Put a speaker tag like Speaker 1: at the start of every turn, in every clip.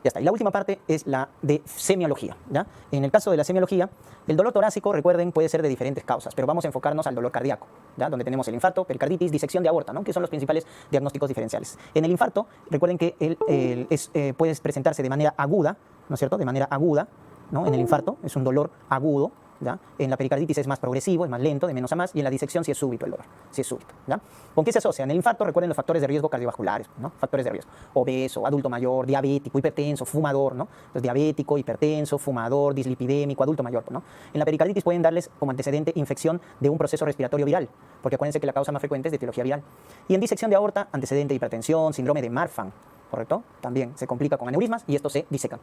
Speaker 1: Ya está. Y la última parte es la de semiología, ¿ya? En el caso de la semiología, el dolor torácico, recuerden, puede ser de diferentes causas, pero vamos a enfocarnos al dolor cardíaco, ¿ya? Donde tenemos el infarto, pericarditis, disección de aorta, ¿no? Que son los principales diagnósticos diferenciales. En el infarto, recuerden que puede presentarse de manera aguda, ¿no es cierto? De manera aguda, ¿no? En el infarto es un dolor agudo, ¿ya? En la pericarditis es más progresivo, es más lento, de menos a más, y en la disección sí es súbito el dolor, sí es súbito, ¿ya? ¿Con qué se asocia? En el infarto, recuerden los factores de riesgo cardiovasculares, ¿no? Factores de riesgo: obeso, adulto mayor, diabético, hipertenso, fumador, ¿no? Entonces, diabético, hipertenso, fumador, dislipidémico, adulto mayor, ¿no? En la pericarditis pueden darles como antecedente infección de un proceso respiratorio viral, porque acuérdense que la causa más frecuente es de etiología viral. Y en disección de aorta, antecedente de hipertensión, síndrome de Marfan, ¿correcto? También se complica con aneurismas y esto se diseca.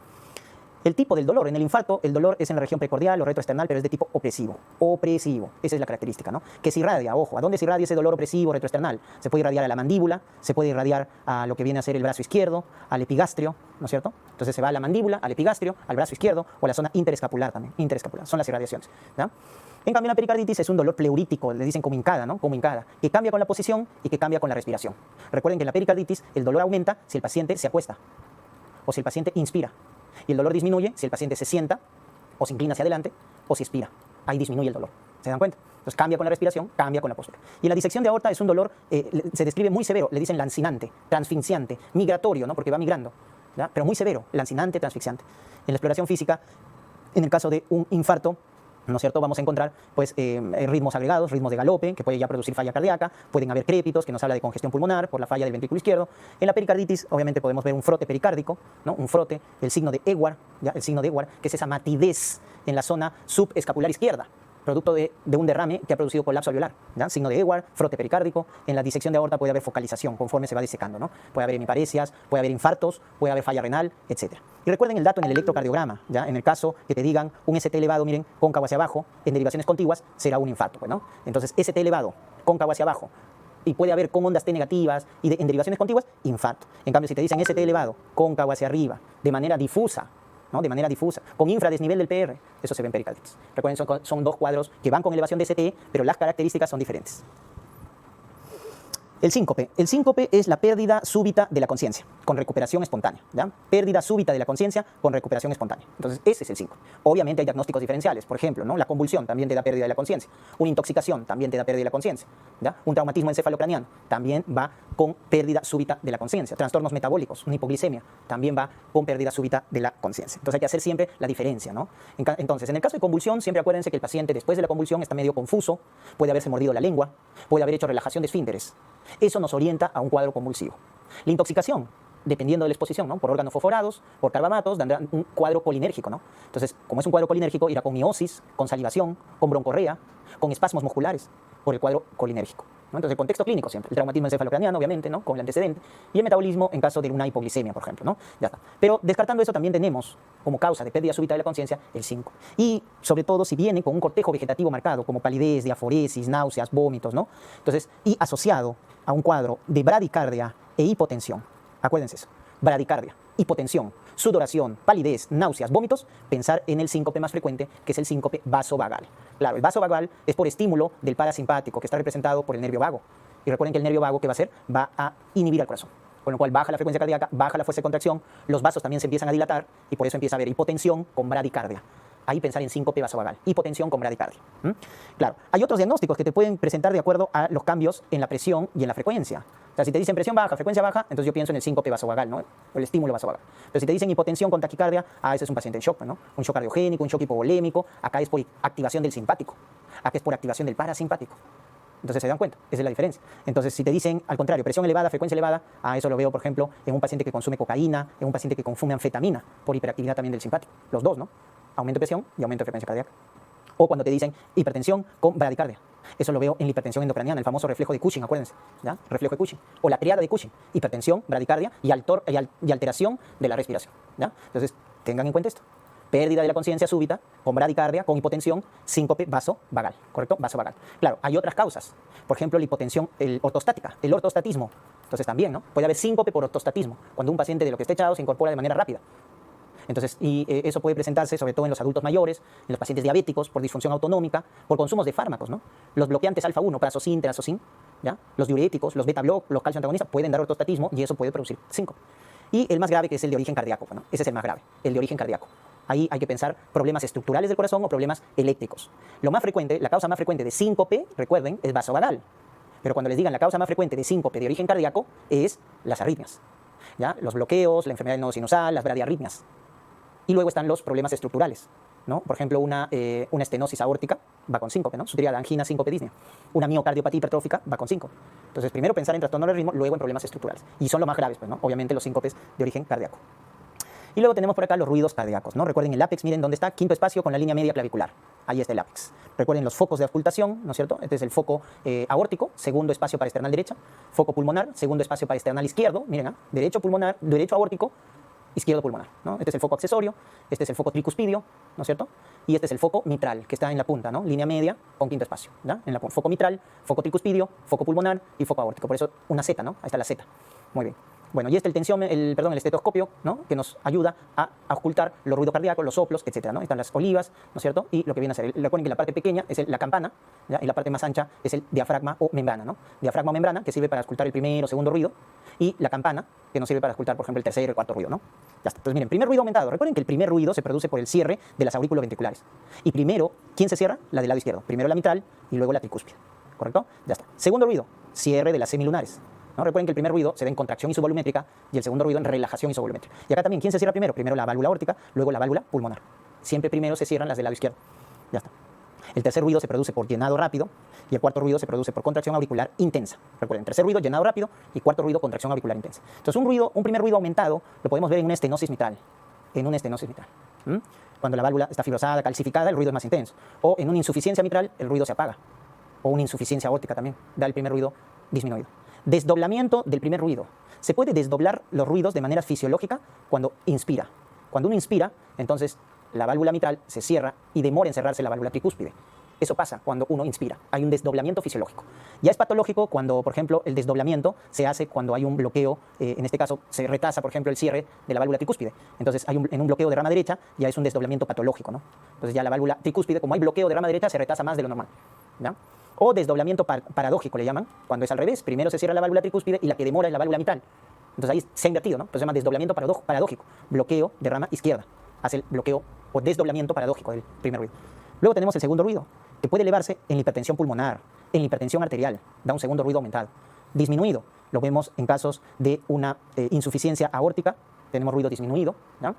Speaker 1: El tipo del dolor, en el infarto, el dolor es en la región precordial o retroesternal, pero es de tipo opresivo. Opresivo, esa es la característica, ¿no? Que se irradia, ojo, ¿a dónde se irradia ese dolor opresivo retroesternal? Se puede irradiar a la mandíbula, se puede irradiar a lo que viene a ser el brazo izquierdo, al epigastrio, ¿no es cierto? Entonces se va a la mandíbula, al epigastrio, al brazo izquierdo o a la zona interescapular también, interescapular, son las irradiaciones, ¿ya? En cambio, la pericarditis es un dolor pleurítico, le dicen como hincada, ¿no? Como hincada, que cambia con la posición y que cambia con la respiración. Recuerden que en la pericarditis el dolor aumenta si el paciente se acuesta o si el paciente inspira. Y el dolor disminuye si el paciente se sienta o se inclina hacia adelante o si expira. Ahí disminuye el dolor. ¿Se dan cuenta? Entonces cambia con la respiración, cambia con la postura. Y en la disección de aorta es un dolor, se describe muy severo, le dicen lancinante, transfixiante, migratorio, ¿no? Porque va migrando, ¿ya? Pero muy severo, lancinante, transfixiante. En la exploración física, en el caso de un infarto, ¿no es cierto? Vamos a encontrar pues, ritmos agregados, ritmos de galope, que puede ya producir falla cardíaca, pueden haber crépitos, que nos habla de congestión pulmonar por la falla del ventrículo izquierdo. En la pericarditis, obviamente, podemos ver un frote pericárdico, ¿no? Un frote, el signo de Ewart, ¿ya? El signo de Ewart, que es esa matidez en la zona subescapular izquierda, producto de un derrame que ha producido colapso alveolar, ¿ya? Signo de Ewart, frote pericárdico. En la disección de aorta puede haber focalización conforme se va disecando, ¿no? Puede haber hemiparesias, puede haber infartos, puede haber falla renal, etc. Y recuerden el dato en el electrocardiograma, ¿ya? En el caso que te digan un ST elevado, miren, cóncavo hacia abajo, en derivaciones contiguas, será un infarto, pues, ¿no? Entonces, ST elevado, cóncavo hacia abajo, y puede haber con ondas T negativas y en derivaciones contiguas, infarto. En cambio, si te dicen ST elevado, cóncavo hacia arriba, de manera difusa, ¿no? De manera difusa, con infradesnivel del PR, eso se ve en pericarditis. Recuerden, son dos cuadros que van con elevación de ST, pero las características son diferentes. El síncope. El síncope es la pérdida súbita de la conciencia, con recuperación espontánea, ¿ya? Pérdida súbita de la conciencia con recuperación espontánea. Entonces, ese es el síncope. Obviamente hay diagnósticos diferenciales. Por ejemplo, ¿no? La convulsión también te da pérdida de la conciencia. Una intoxicación también te da pérdida de la conciencia, ¿ya? Un traumatismo encefalocraniano también va con pérdida súbita de la conciencia. Trastornos metabólicos, una hipoglicemia, también va con pérdida súbita de la conciencia. Entonces, hay que hacer siempre la diferencia, ¿no? Entonces, en el caso de convulsión, siempre acuérdense que el paciente después de la convulsión está medio confuso, puede haberse mordido la lengua, puede haber hecho relajación de esfínteres. Eso nos orienta a un cuadro convulsivo. La intoxicación, dependiendo de la exposición, ¿no? Por órganos fosforados, por carbamatos, dará un cuadro colinérgico, ¿no? Entonces, como es un cuadro colinérgico, irá con miosis, con salivación, con broncorrea, con espasmos musculares, por el cuadro colinérgico, ¿no? Entonces, el contexto clínico siempre, el traumatismo encefalocraniano, obviamente, ¿no? Con el antecedente, y el metabolismo en caso de una hipoglicemia, por ejemplo, ¿no? Ya está. Pero descartando eso, también tenemos como causa de pérdida súbita de la conciencia el síncope. Y sobre todo si viene con un cortejo vegetativo marcado, como palidez, diaforesis, náuseas, vómitos, ¿no? Entonces, y asociado a un cuadro de bradicardia e hipotensión. Acuérdense eso, bradicardia, hipotensión, sudoración, palidez, náuseas, vómitos, pensar en el síncope más frecuente, que es el síncope vasovagal. Claro, el vasovagal es por estímulo del parasimpático, que está representado por el nervio vago. Y recuerden que el nervio vago, ¿qué va a hacer? Va a inhibir al corazón. Con lo cual baja la frecuencia cardíaca, baja la fuerza de contracción, los vasos también se empiezan a dilatar y por eso empieza a haber hipotensión con bradicardia. Ahí pensar en síncope vasovagal, hipotensión con bradicardia. Claro, hay otros diagnósticos que te pueden presentar de acuerdo a los cambios en la presión y en la frecuencia. O sea, si te dicen presión baja, frecuencia baja, entonces yo pienso en el síncope vasovagal, ¿no? O el estímulo vasovagal. Pero si te dicen hipotensión con taquicardia, ese es un paciente en shock, ¿no? Un shock cardiogénico, un shock hipovolémico, acá es por activación del simpático, acá es por activación del parasimpático. Entonces se dan cuenta, esa es la diferencia. Entonces si te dicen al contrario, presión elevada, frecuencia elevada, eso lo veo por ejemplo en un paciente que consume cocaína, en un paciente que consume anfetamina, por hiperactividad también del simpático. Los dos, ¿no? Aumento de presión y aumento de frecuencia cardíaca. O cuando te dicen hipertensión con bradicardia. Eso lo veo en la hipertensión endocraniana, el famoso reflejo de Cushing, acuérdense, ¿ya? Reflejo de Cushing. O la triada de Cushing, hipertensión, bradicardia y alteración de la respiración, ¿ya? Entonces, tengan en cuenta esto. Pérdida de la conciencia súbita, con bradicardia, con hipotensión, síncope vasovagal, ¿correcto? Vasovagal. Claro, hay otras causas. Por ejemplo, la hipotensión ortostática, el ortostatismo. Entonces también, ¿no? Puede haber síncope por ortostatismo, cuando un paciente de lo que está echado se incorpora de manera rápida. Entonces, eso puede presentarse sobre todo en los adultos mayores, en los pacientes diabéticos, por disfunción autonómica, por consumos de fármacos, ¿no? Los bloqueantes alfa-1, prazosine, terazocin, ¿ya? Los diuréticos, los beta-block, los calcio antagonistas pueden dar ortostatismo y eso puede producir síncope. Y el más grave, que es el de origen cardíaco, ¿no? Ese es el más grave, el de origen cardíaco. Ahí hay que pensar problemas estructurales del corazón o problemas eléctricos. Lo más frecuente, la causa más frecuente de síncope, recuerden, es vasovagal. Pero cuando les digan la causa más frecuente de síncope de origen cardíaco es las arritmias, ¿ya? Los bloqueos, la enfermedad del nodo sinusal, las bradiarritmias. Y luego están los problemas estructurales, ¿no? Por ejemplo, una estenosis aórtica va con síncope, ¿no? Su tríada angina, síncope, disnea. Una miocardiopatía hipertrófica va con síncope. Entonces, primero pensar en trastorno del ritmo, luego en problemas estructurales. Y son los más graves, pues, ¿no? Obviamente los síncopes de origen cardíaco. Y luego tenemos por acá los ruidos cardíacos, ¿no? Recuerden el ápex, miren dónde está, quinto espacio con la línea media clavicular. Ahí está el ápex. Recuerden los focos de auscultación, ¿no es cierto? Este es el foco aórtico, segundo espacio para esternal derecha, foco pulmonar, segundo espacio para esternal izquierdo, miren, derecho pulmonar, derecho aórtico, izquierdo pulmonar, ¿no? Este es el foco accesorio, este es el foco tricuspidio, ¿no es cierto? Y este es el foco mitral, que está en la punta, ¿no? Línea media con quinto espacio, ¿ya? En la foco mitral, foco tricuspidio, foco pulmonar y foco aórtico. Por eso una Z, ¿no? Ahí está la Z. Muy bien. Bueno, y este el estetoscopio, ¿no? Que nos ayuda a ocultar los ruidos cardíacos, los soplos, etcétera, ¿no? Están las olivas, ¿no es cierto? Y lo que viene a ser, recuerden que la parte pequeña es la campana, ¿ya? Y la parte más ancha es el diafragma o membrana, ¿no? Diafragma o membrana, que sirve para ocultar el primero o segundo ruido, y la campana, que nos sirve para ocultar, por ejemplo, el tercer o el cuarto ruido, ¿no? Ya está. Entonces, miren, primer ruido aumentado. Recuerden que el primer ruido se produce por el cierre de las aurículas ventriculares. Y primero, ¿quién se cierra? La del lado izquierdo. Primero la mitral y luego la tricúspide, ¿correcto? Ya está. Segundo ruido, cierre de las semilunares, ¿no? Recuerden que el primer ruido se da en contracción isovolumétrica y el segundo ruido en relajación isovolumétrica. Y acá también, ¿quién se cierra primero? Primero la válvula aórtica, luego la válvula pulmonar. Siempre primero se cierran las del lado izquierdo. Ya está. El tercer ruido se produce por llenado rápido y el cuarto ruido se produce por contracción auricular intensa. Recuerden, tercer ruido, llenado rápido, y cuarto ruido, contracción auricular intensa. Entonces, un primer ruido aumentado lo podemos ver en una estenosis mitral. En una estenosis mitral. Cuando la válvula está fibrosada, calcificada, el ruido es más intenso. O en una insuficiencia mitral, el ruido se apaga. O una insuficiencia aórtica también, da el primer ruido disminuido. Desdoblamiento del primer ruido. Se puede desdoblar los ruidos de manera fisiológica cuando inspira. Cuando uno inspira, entonces la válvula mitral se cierra y demora en cerrarse la válvula tricúspide. Eso pasa cuando uno inspira. Hay un desdoblamiento fisiológico. Ya es patológico cuando, por ejemplo, el desdoblamiento se hace cuando hay un bloqueo, en este caso se retrasa, por ejemplo, el cierre de la válvula tricúspide. Entonces, en un bloqueo de rama derecha ya es un desdoblamiento patológico, ¿no? Entonces ya la válvula tricúspide, como hay bloqueo de rama derecha, se retrasa más de lo normal, ¿ya? O desdoblamiento paradójico le llaman, cuando es al revés. Primero se cierra la válvula tricúspide y la que demora es la válvula mitral. Entonces ahí se ha invertido, ¿no? Entonces se llama desdoblamiento paradójico. Bloqueo de rama izquierda. Hace el bloqueo o desdoblamiento paradójico del primer ruido. Luego tenemos el segundo ruido, que puede elevarse en la hipertensión pulmonar, en la hipertensión arterial. Da un segundo ruido aumentado. Disminuido, lo vemos en casos de una insuficiencia aórtica, tenemos ruido disminuido, ¿ya?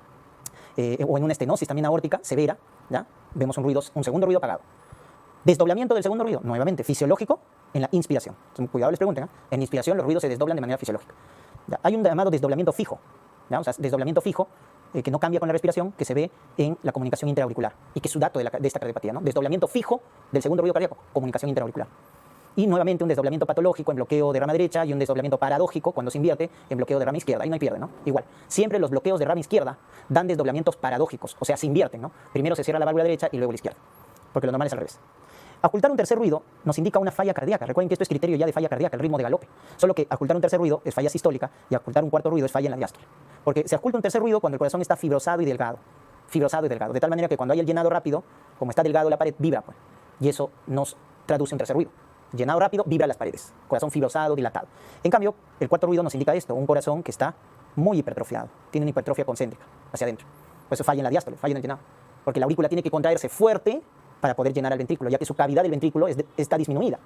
Speaker 1: O en una estenosis también aórtica severa, ¿ya? Vemos un segundo ruido apagado. Desdoblamiento del segundo ruido, nuevamente fisiológico en la inspiración. Entonces, cuidado, les pregunten, ¿eh? En inspiración los ruidos se desdoblan de manera fisiológica. ¿Ya? Hay un llamado desdoblamiento fijo, ¿ya? O sea, desdoblamiento fijo que no cambia con la respiración, que se ve en la comunicación intraauricular y que es su dato de esta cardiopatía, ¿no? Desdoblamiento fijo del segundo ruido cardíaco, comunicación intraauricular. Y nuevamente un desdoblamiento patológico en bloqueo de rama derecha y un desdoblamiento paradójico cuando se invierte en bloqueo de rama izquierda. Ahí no hay pierde, ¿no? Igual. Siempre los bloqueos de rama izquierda dan desdoblamientos paradójicos, o sea, se invierten, ¿no? Primero se cierra la válvula derecha y luego la izquierda, porque lo normal es al revés. Ocultar un tercer ruido nos indica una falla cardíaca. Recuerden que esto es criterio ya de falla cardíaca, el ritmo de galope. Solo que ocultar un tercer ruido es falla sistólica y ocultar un cuarto ruido es falla en la diástole. Porque se oculta un tercer ruido cuando el corazón está fibrosado y delgado. Fibrosado y delgado. De tal manera que cuando hay el llenado rápido, como está delgado la pared, vibra, pues. Y eso nos traduce un tercer ruido. Llenado rápido, vibra las paredes. Corazón fibrosado, dilatado. En cambio, el cuarto ruido nos indica esto, un corazón que está muy hipertrofiado. Tiene una hipertrofia concéntrica hacia adentro. Por eso falla en la diástole, falla en el llenado. Porque la aurícula tiene que contraerse fuerte para poder llenar el ventrículo, ya que su cavidad del ventrículo está disminuida,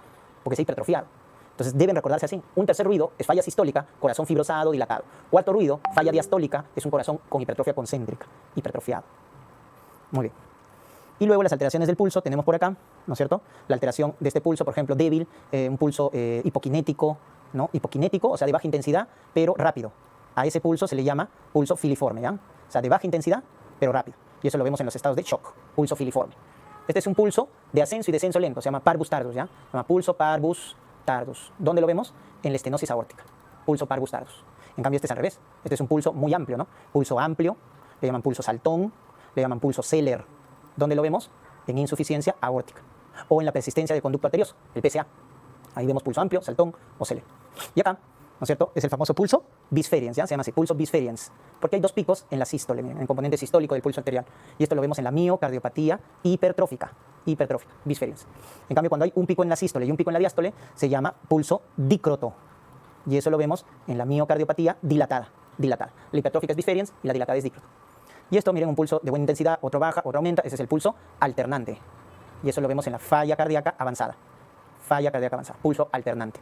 Speaker 1: porque está hipertrofiado. Entonces deben recordarse así. Un tercer ruido es falla sistólica, corazón fibrosado, dilatado. Cuarto ruido, falla diastólica, es un corazón con hipertrofia concéntrica, hipertrofiado. Muy bien. Y luego las alteraciones del pulso tenemos por acá, ¿no es cierto? La alteración de este pulso, por ejemplo, débil, un pulso hipokinético, ¿no? Hipokinético, o sea, de baja intensidad, pero rápido. A ese pulso se le llama pulso filiforme, ¿ya? O sea, de baja intensidad, pero rápido. Y eso lo vemos en los estados de shock, pulso filiforme. Este es un pulso de ascenso y descenso lento, se llama parvus tardus, ¿ya? Se llama pulso parvus tardus. ¿Dónde lo vemos? En la estenosis aórtica, pulso parvus tardus. En cambio, este es al revés. Este es un pulso muy amplio, ¿no? Pulso amplio, le llaman pulso saltón, le llaman pulso Seller. ¿Dónde lo vemos? En insuficiencia aórtica. O en la persistencia del conducto arterioso, el PCA. Ahí vemos pulso amplio, saltón o Seller. Y acá, ¿no es cierto? Es el famoso pulso bisferiens, ¿ya? Se llama así, pulso bisferiens, porque hay dos picos en la sístole, en el componente sistólico del pulso arterial. Y esto lo vemos en la miocardiopatía hipertrófica, bisferiens. En cambio, cuando hay un pico en la sístole y un pico en la diástole, se llama pulso dícroto. Y eso lo vemos en la miocardiopatía dilatada. dilatada. La hipertrófica es disferiens y la dilatada es dicrot. Y esto, miren, un pulso de buena intensidad, otro baja, otro aumenta, ese es el pulso alternante. Y eso lo vemos en la falla cardíaca avanzada. Falla cardíaca avanzada, pulso alternante.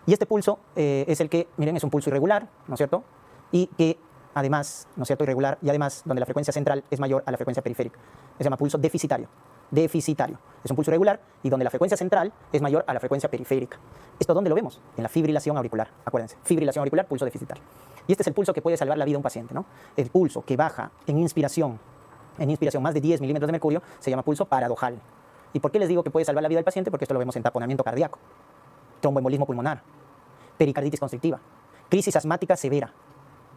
Speaker 1: Y este pulso es el que, miren, es un pulso irregular, ¿no es cierto? Y que además, ¿no es cierto?, irregular, y además donde la frecuencia central es mayor a la frecuencia periférica. Se llama pulso deficitario. Deficitario. Es un pulso irregular y donde la frecuencia central es mayor a la frecuencia periférica. ¿Esto dónde lo vemos? En la fibrilación auricular, acuérdense. Fibrilación auricular, pulso deficitario. Y este es el pulso que puede salvar la vida a un paciente, ¿no? El pulso que baja en inspiración más de 10 milímetros de mercurio, se llama pulso paradojal. ¿Y por qué les digo que puede salvar la vida del paciente? Porque esto lo vemos en taponamiento cardíaco, tromboembolismo pulmonar, pericarditis constrictiva, crisis asmática severa.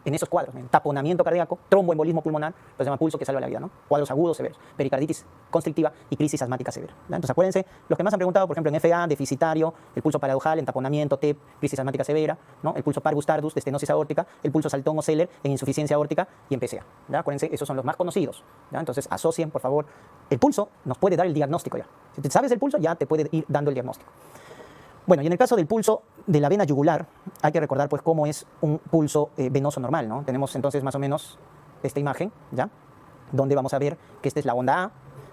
Speaker 1: En esos cuadros, en taponamiento cardíaco, tromboembolismo pulmonar, lo se llama pulso que salva la vida, ¿no? Cuadros agudos severos, pericarditis constrictiva y crisis asmática severa, ¿ya? Entonces acuérdense, los que más han preguntado, por ejemplo, en FA, deficitario, el pulso paradojal, en taponamiento, TEP, crisis asmática severa, ¿no? El pulso parvus tardus, de estenosis aórtica, el pulso saltón o Seller, en insuficiencia aórtica y en PCA, ¿ya? Acuérdense, esos son los más conocidos, ¿ya? Entonces asocien, por favor, el pulso nos puede dar el diagnóstico ya. Si te sabes el pulso, ya te puede ir dando el diagnóstico. Bueno, y en el caso del pulso de la vena yugular, hay que recordar pues cómo es un pulso venoso normal, ¿no? Tenemos entonces más o menos esta imagen, ¿ya? Donde vamos a ver que esta es la onda A,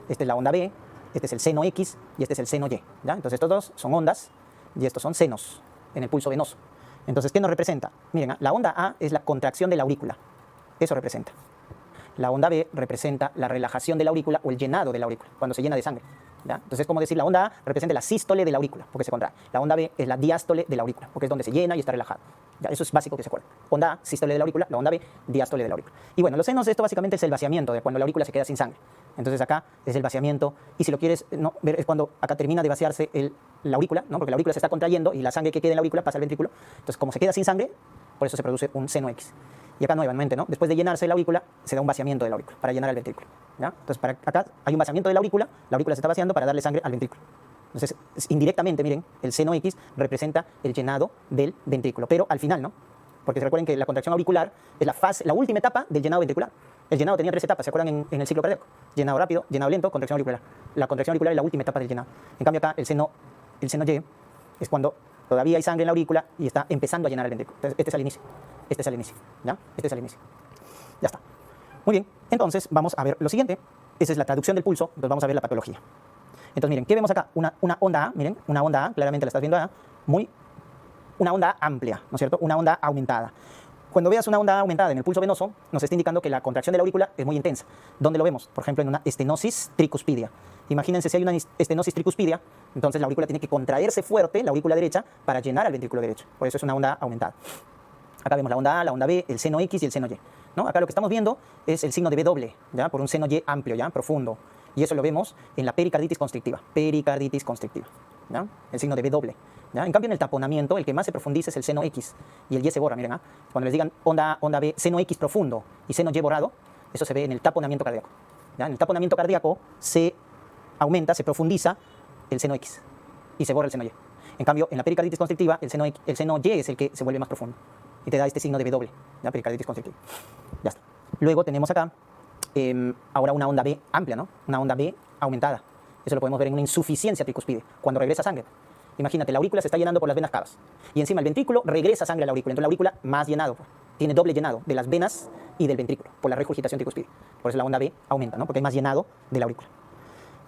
Speaker 1: esta es la onda B, este es el seno X y este es el seno Y, ¿ya? Entonces estos dos son ondas y estos son senos en el pulso venoso. Entonces, ¿qué nos representa? Miren, la onda A es la contracción de la aurícula, eso representa. La onda B representa la relajación de la aurícula o el llenado de la aurícula, cuando se llena de sangre, ¿ya? Entonces es como decir, la onda A representa la sístole de la aurícula, porque se contrae. La onda B es la diástole de la aurícula, porque es donde se llena y está relajado. ¿Ya? Eso es básico que se acuerden. Onda A, sístole de la aurícula, la onda B, diástole de la aurícula. Y bueno, los senos, esto básicamente es el vaciamiento, de cuando la aurícula se queda sin sangre. Entonces acá es el vaciamiento, y si lo quieres ver, es cuando acá termina de vaciarse la aurícula, ¿no? Porque la aurícula se está contrayendo y la sangre que queda en la aurícula pasa al ventrículo. Entonces, como se queda sin sangre, por eso se produce un seno X. Y acá nuevamente, ¿no? Después de llenarse la aurícula, se da un vaciamiento de la aurícula para llenar el ventrículo, ¿ya? Entonces, acá hay un vaciamiento de la aurícula se está vaciando para darle sangre al ventrículo. Entonces, indirectamente, miren, el seno X representa el llenado del ventrículo, pero al final, ¿no? Porque recuerden que la contracción auricular es la última etapa del llenado ventricular. El llenado tenía 3 etapas, ¿se acuerdan en el ciclo cardíaco? Llenado rápido, llenado lento, contracción auricular. La contracción auricular es la última etapa del llenado. En cambio acá, el seno Y es cuando todavía hay sangre en la aurícula y está empezando a llenar el ventrículo. Entonces, este es al inicio. Este es al inicio, ¿ya? Este es al inicio. Ya está. Muy bien, entonces vamos a ver lo siguiente. Esa es la traducción del pulso, entonces vamos a ver la patología. Entonces miren, ¿qué vemos acá? Una onda A, miren, una onda A, claramente la estás viendo A, una onda A amplia, ¿no es cierto? Una onda aumentada. Cuando veas una onda A aumentada en el pulso venoso, nos está indicando que la contracción de la aurícula es muy intensa. ¿Dónde lo vemos? Por ejemplo, en una estenosis tricuspidia. Imagínense si hay una estenosis tricuspidia, entonces la aurícula tiene que contraerse fuerte, la aurícula derecha, para llenar al ventrículo derecho. Por eso es una onda aumentada. Acá vemos la onda A, la onda B, el seno X y el seno Y, ¿no? Acá lo que estamos viendo es el signo de W, ¿ya? Por un seno Y amplio, ¿ya? Profundo. Y eso lo vemos en la pericarditis constrictiva. Pericarditis constrictiva, ¿ya? El signo de W, ¿ya? En cambio, en el taponamiento, el que más se profundiza es el seno X. Y el Y se borra, miren, ¿ah? Cuando les digan onda A, onda B, seno X profundo y seno Y borrado, eso se ve en el taponamiento cardíaco, ¿ya? En el taponamiento cardíaco se aumenta, se profundiza el seno X y se borra el seno Y. En cambio, en la pericarditis constrictiva, el seno Y es el que se vuelve más profundo y te da este signo de W, ¿ya? Pericarditis constrictiva. Ya está. Luego tenemos acá, ahora una onda B amplia, ¿no? Una onda B aumentada. Eso lo podemos ver en una insuficiencia tricuspide, cuando regresa sangre. Imagínate, la aurícula se está llenando por las venas cavas y encima el ventrículo regresa sangre a la aurícula. Entonces la aurícula más llenado, pues, tiene doble llenado de las venas y del ventrículo por la regurgitación tricuspide. Por eso la onda B aumenta, ¿no? Porque hay más llenado de la aurícula.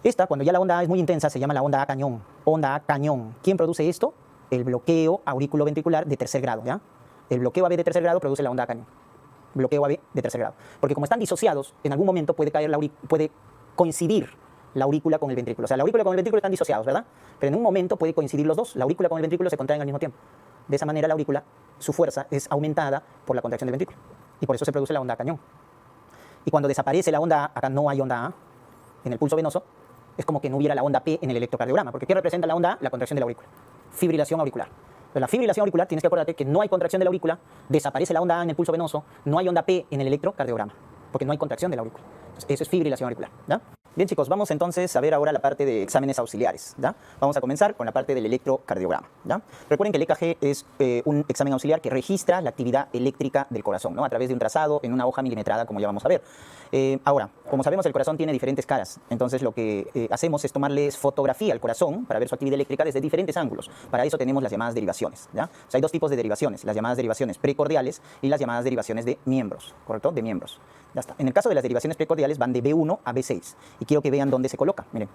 Speaker 1: Esta, cuando ya la onda A es muy intensa, se llama la onda A cañón. Onda A cañón. ¿Quién produce esto? El bloqueo auriculoventricular de tercer grado, ¿ya? El bloqueo AB de tercer grado produce la onda A cañón. Bloqueo AB de tercer grado. Porque como están disociados, en algún momento puede coincidir la aurícula con el ventrículo. O sea, la aurícula con el ventrículo están disociados, ¿verdad? Pero en un momento puede coincidir los dos. La aurícula con el ventrículo se contraen al mismo tiempo. De esa manera la aurícula, su fuerza es aumentada por la contracción del ventrículo. Y por eso se produce la onda A cañón. Y cuando desaparece la onda A, acá no hay onda A, en el pulso venoso, es como que no hubiera la onda P en el electrocardiograma. Porque ¿qué representa la onda A? La contracción de la aurícula. Fibrilación auricular. Entonces, la fibrilación auricular, tienes que acordarte que no hay contracción de la aurícula, desaparece la onda A en el pulso venoso, no hay onda P en el electrocardiograma, porque no hay contracción de la aurícula. Entonces, eso es fibrilación auricular, ¿ya? Bien, chicos, vamos entonces a ver ahora la parte de exámenes auxiliares, ¿ya? Vamos a comenzar con la parte del electrocardiograma, ¿ya? Recuerden que el EKG es un examen auxiliar que registra la actividad eléctrica del corazón, ¿no? A través de un trazado en una hoja milimetrada, como ya vamos a ver. Ahora, como sabemos, el corazón tiene diferentes caras, entonces lo que hacemos es tomarles fotografía al corazón para ver su actividad eléctrica desde diferentes ángulos. Para eso tenemos las llamadas derivaciones, ¿ya? O sea, hay dos tipos de derivaciones, las llamadas derivaciones precordiales y las llamadas derivaciones de miembros, ¿correcto? De miembros. Ya está. En el caso de las derivaciones precordiales van de B1 a B6 y quiero que vean dónde se coloca. Miren,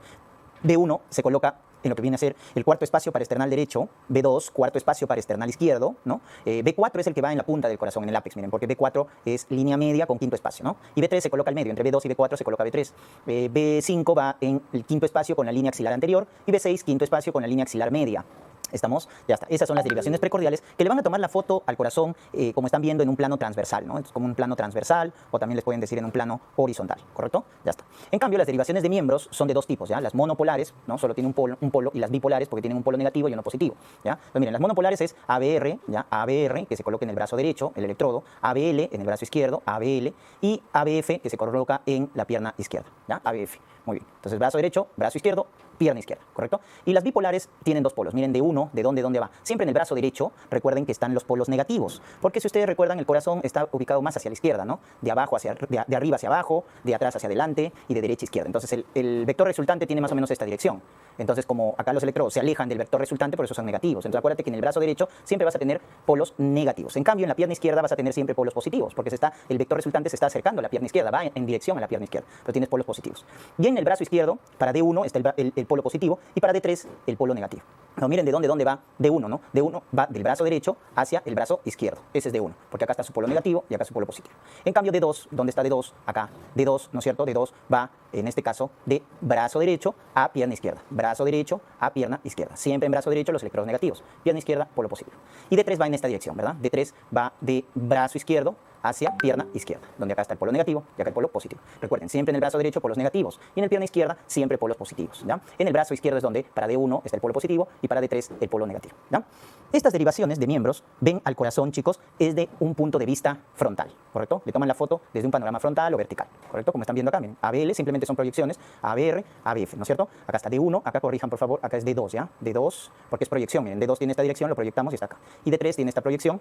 Speaker 1: B1 se coloca en lo que viene a ser el cuarto espacio para esternal derecho, B2, cuarto espacio para esternal izquierdo, ¿no? B4 es el que va en la punta del corazón, en el ápex, miren, porque B4 es línea media con quinto espacio, ¿no? Y B3 se coloca al medio, entre B2 y B4 se coloca B3. B5 va en el quinto espacio con la línea axilar anterior y B6 quinto espacio con la línea axilar media. ¿Estamos? Ya está. Esas son las derivaciones precordiales que le van a tomar la foto al corazón, como están viendo, en un plano transversal, ¿no? Es como un plano transversal, o también les pueden decir en un plano horizontal, ¿correcto? Ya está. En cambio, las derivaciones de miembros son de dos tipos, ¿ya? Las monopolares, ¿no? Solo tienen un polo, y las bipolares porque tienen un polo negativo y uno positivo, ¿ya? Pues miren, las monopolares es ABR, ¿ya? ABR, que se coloca en el brazo derecho, el electrodo, ABL en el brazo izquierdo, ABL, y ABF, que se coloca en la pierna izquierda, ¿ya? ABF. Muy bien. Entonces, brazo derecho, brazo izquierdo, pierna izquierda, ¿correcto? Y las bipolares tienen dos polos. Miren, de uno, ¿de dónde va? Siempre en el brazo derecho, recuerden que están los polos negativos. Porque si ustedes recuerdan, el corazón está ubicado más hacia la izquierda, ¿no? De arriba hacia abajo, de atrás hacia adelante y de derecha a izquierda. Entonces, el vector resultante tiene más o menos esta dirección. Entonces, como acá los electrodos se alejan del vector resultante, por eso son negativos. Entonces, acuérdate que en el brazo derecho siempre vas a tener polos negativos. En cambio, en la pierna izquierda vas a tener siempre polos positivos, porque el vector resultante se está acercando a la pierna izquierda, va en dirección a la pierna izquierda, pero tienes polos positivos. Y en el brazo izquierdo, para D1 está el polo positivo y para D3 el polo negativo. No, miren de dónde va D1, ¿no? D1 va del brazo derecho hacia el brazo izquierdo. Ese es D1, porque acá está su polo negativo y acá su polo positivo. En cambio, D2, ¿dónde está D2? Acá. D2, ¿no es cierto? D2 va, en este caso, de brazo derecho a pierna izquierda. Brazo derecho a pierna izquierda. Siempre en brazo derecho los electrodos negativos. Pierna izquierda, polo positivo. Y D3 va en esta dirección, ¿verdad? D3 va de brazo izquierdo hacia pierna izquierda, donde acá está el polo negativo y acá el polo positivo. Recuerden, siempre en el brazo derecho polos negativos y en el pierna izquierda siempre polos positivos, ¿ya? En el brazo izquierdo es donde para D1 está el polo positivo y para D3 el polo negativo, ¿ya? Estas derivaciones de miembros ven al corazón, chicos, desde un punto de vista frontal, ¿correcto? Le toman la foto desde un panorama frontal o vertical, ¿correcto? Como están viendo acá, miren, ABL simplemente son proyecciones, ABR, ABF, ¿no es cierto? Acá está D1, acá corrijan por favor, acá es D2, ¿ya? D2, porque es proyección, miren, D2 tiene esta dirección, lo proyectamos y está acá. Y D3 tiene esta proyección,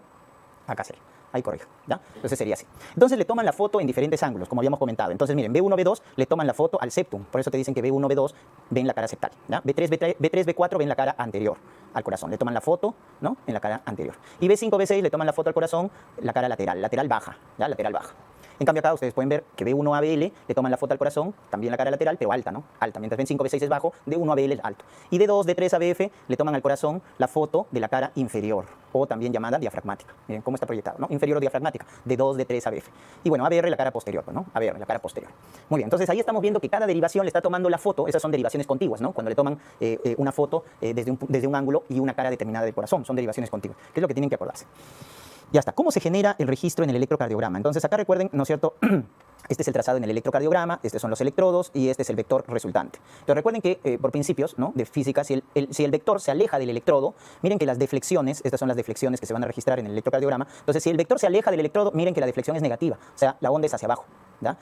Speaker 1: acá sería. Ahí corrijo, ¿ya? Entonces sería así. Entonces le toman la foto en diferentes ángulos, como habíamos comentado. Entonces miren, B1, B2 le toman la foto al septum. Por eso te dicen que B1, B2 ven la cara septal, ¿ya? B3, B4 ven la cara anterior al corazón. Le toman la foto, ¿no? En la cara anterior. Y B5, B6 le toman la foto al corazón, la cara lateral baja, ¿ya? Lateral baja. En cambio acá ustedes pueden ver que B1 ABL le toman la foto al corazón, también la cara lateral, pero alta, ¿no? Alta. Mientras B5, B6 es bajo, D1 ABL es alto. Y D2, D3 ABF le toman al corazón la foto de la cara inferior, o también llamada diafragmática. Miren cómo está proyectado, ¿no? Inferior o diafragmática, D2, D3 ABF. Y bueno, ABR la cara posterior, ¿no? ABR la cara posterior. Muy bien, entonces ahí estamos viendo que cada derivación le está tomando la foto, esas son derivaciones contiguas, ¿no? Cuando le toman una foto desde un ángulo y una cara determinada del corazón, son derivaciones contiguas, que es lo que tienen que acordarse. Ya está. ¿Cómo se genera el registro en el electrocardiograma? Entonces acá recuerden, ¿no es cierto? Este es el trazado en el electrocardiograma, estos son los electrodos y este es el vector resultante. Entonces recuerden que por principios, ¿no?, de física, si el vector se aleja del electrodo, miren que las deflexiones, estas son las deflexiones que se van a registrar en el electrocardiograma. Entonces si el vector se aleja del electrodo, miren que la deflexión es negativa, o sea, la onda es hacia abajo, ¿ya?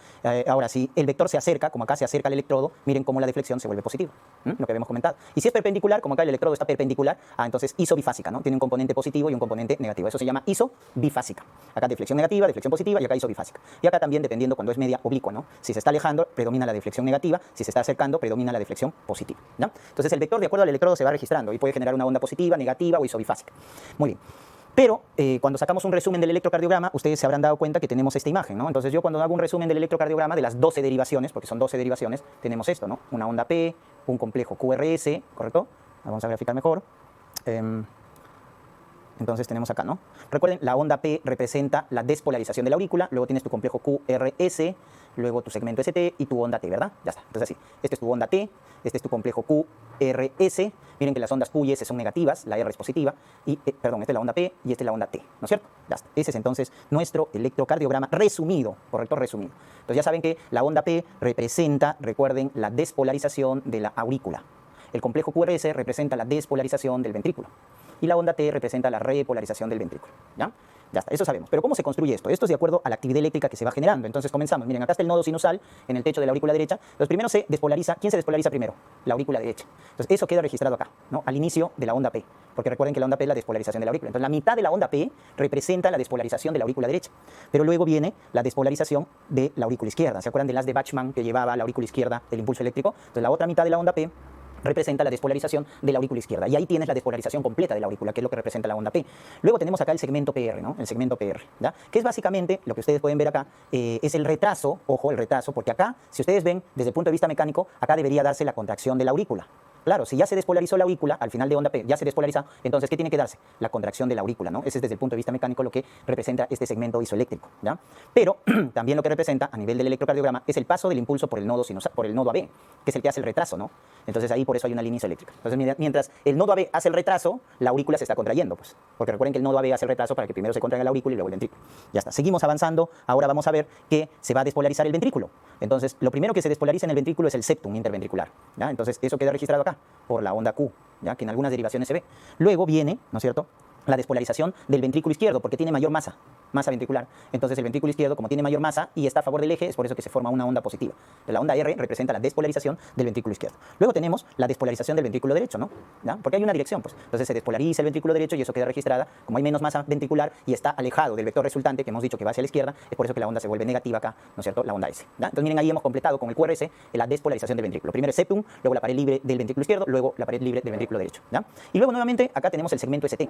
Speaker 1: Ahora, si el vector se acerca, como acá se acerca al electrodo, miren cómo la deflexión se vuelve positiva, lo que habíamos comentado. Y si es perpendicular, como acá el electrodo está perpendicular, entonces isobifásica, ¿no? Tiene un componente positivo y un componente negativo. Eso se llama isobifásica. Acá deflexión negativa, deflexión positiva y acá isobifásica. Y acá también dependiendo cuando es media oblicua, ¿no? Si se está alejando, predomina la deflexión negativa, si se está acercando, predomina la deflexión positiva, ¿no? Entonces el vector de acuerdo al electrodo se va registrando y puede generar una onda positiva, negativa o isobifásica. Muy bien. Pero cuando sacamos un resumen del electrocardiograma, ustedes se habrán dado cuenta que tenemos esta imagen, ¿no? Entonces yo cuando hago un resumen del electrocardiograma de las 12 derivaciones, porque son 12 derivaciones, tenemos esto, ¿no? Una onda P, un complejo QRS, ¿correcto? Vamos a graficar mejor. Entonces tenemos acá, ¿no? Recuerden, la onda P representa la despolarización de la aurícula, luego tienes tu complejo QRS, luego tu segmento ST y tu onda T, ¿verdad? Ya está. Entonces así, este es tu onda T, este es tu complejo QRS, miren que las ondas Q y S son negativas, la R es positiva, y, perdón, esta es la onda P y esta es la onda T, ¿no es cierto? Ya está. Ese es entonces nuestro electrocardiograma resumido, ¿correcto? Resumido. Entonces ya saben que la onda P representa, recuerden, la despolarización de la aurícula. El complejo QRS representa la despolarización del ventrículo. Y la onda T representa la repolarización del ventrículo, ¿ya? Ya está, eso sabemos. Pero ¿cómo se construye esto? Esto es de acuerdo a la actividad eléctrica que se va generando. Entonces comenzamos. Miren, acá está el nodo sinusal en el techo de la aurícula derecha. Entonces primero se despolariza. ¿Quién se despolariza primero? La aurícula derecha. Entonces eso queda registrado acá, ¿no? Al inicio de la onda P. Porque recuerden que la onda P es la despolarización de la aurícula. Entonces la mitad de la onda P representa la despolarización de la aurícula derecha. Pero luego viene la despolarización de la aurícula izquierda. ¿Se acuerdan del haz de Bachmann que llevaba a la aurícula izquierda el impulso eléctrico? Entonces la otra mitad de la onda P representa la despolarización de la aurícula izquierda. Y ahí tienes la despolarización completa de la aurícula, que es lo que representa la onda P. Luego tenemos acá el segmento PR, ¿no? El segmento PR, ¿ya? Que es básicamente, lo que ustedes pueden ver acá, es el retraso, ojo, el retraso, porque acá, si ustedes ven, desde el punto de vista mecánico, acá debería darse la contracción de la aurícula. Claro, si ya se despolarizó la aurícula, al final de onda P, ya se despolariza, entonces, ¿qué tiene que darse? La contracción de la aurícula, ¿no? Ese es desde el punto de vista mecánico lo que representa este segmento isoeléctrico, ¿ya? Pero también lo que representa a nivel del electrocardiograma es el paso del impulso por el nodo sinusal, por el nodo AB, que es el que hace el retraso, ¿no? Entonces ahí por eso hay una línea isoeléctrica. Entonces mientras el nodo AB hace el retraso, la aurícula se está contrayendo, pues. Porque recuerden que el nodo AB hace el retraso para que primero se contraiga la aurícula y luego el ventrículo. Ya está, seguimos avanzando, ahora vamos a ver que se va a despolarizar el ventrículo. Entonces, lo primero que se despolariza en el ventrículo es el septum interventricular, ¿ya? Entonces eso queda registrado acá, por la onda Q, ¿ya? Que en algunas derivaciones se ve. Luego viene, ¿no es cierto?, la despolarización del ventrículo izquierdo, porque tiene mayor masa ventricular. Entonces el ventrículo izquierdo, como tiene mayor masa y está a favor del eje, es por eso que se forma una onda positiva. La onda R representa la despolarización del ventrículo izquierdo. Luego tenemos la despolarización del ventrículo derecho, ¿no? ¿Ya? Porque hay una dirección, pues. Entonces se despolariza el ventrículo derecho y eso queda registrada. Como hay menos masa ventricular y está alejado del vector resultante, que hemos dicho que va hacia la izquierda, es por eso que la onda se vuelve negativa acá, ¿no es cierto?, la onda S. ¿Ya? Entonces miren, ahí hemos completado con el QRS la despolarización del ventrículo. Primero el septum, luego la pared libre del ventrículo izquierdo, luego la pared libre del ventrículo derecho, ¿ya? Y luego nuevamente acá tenemos el segmento ST,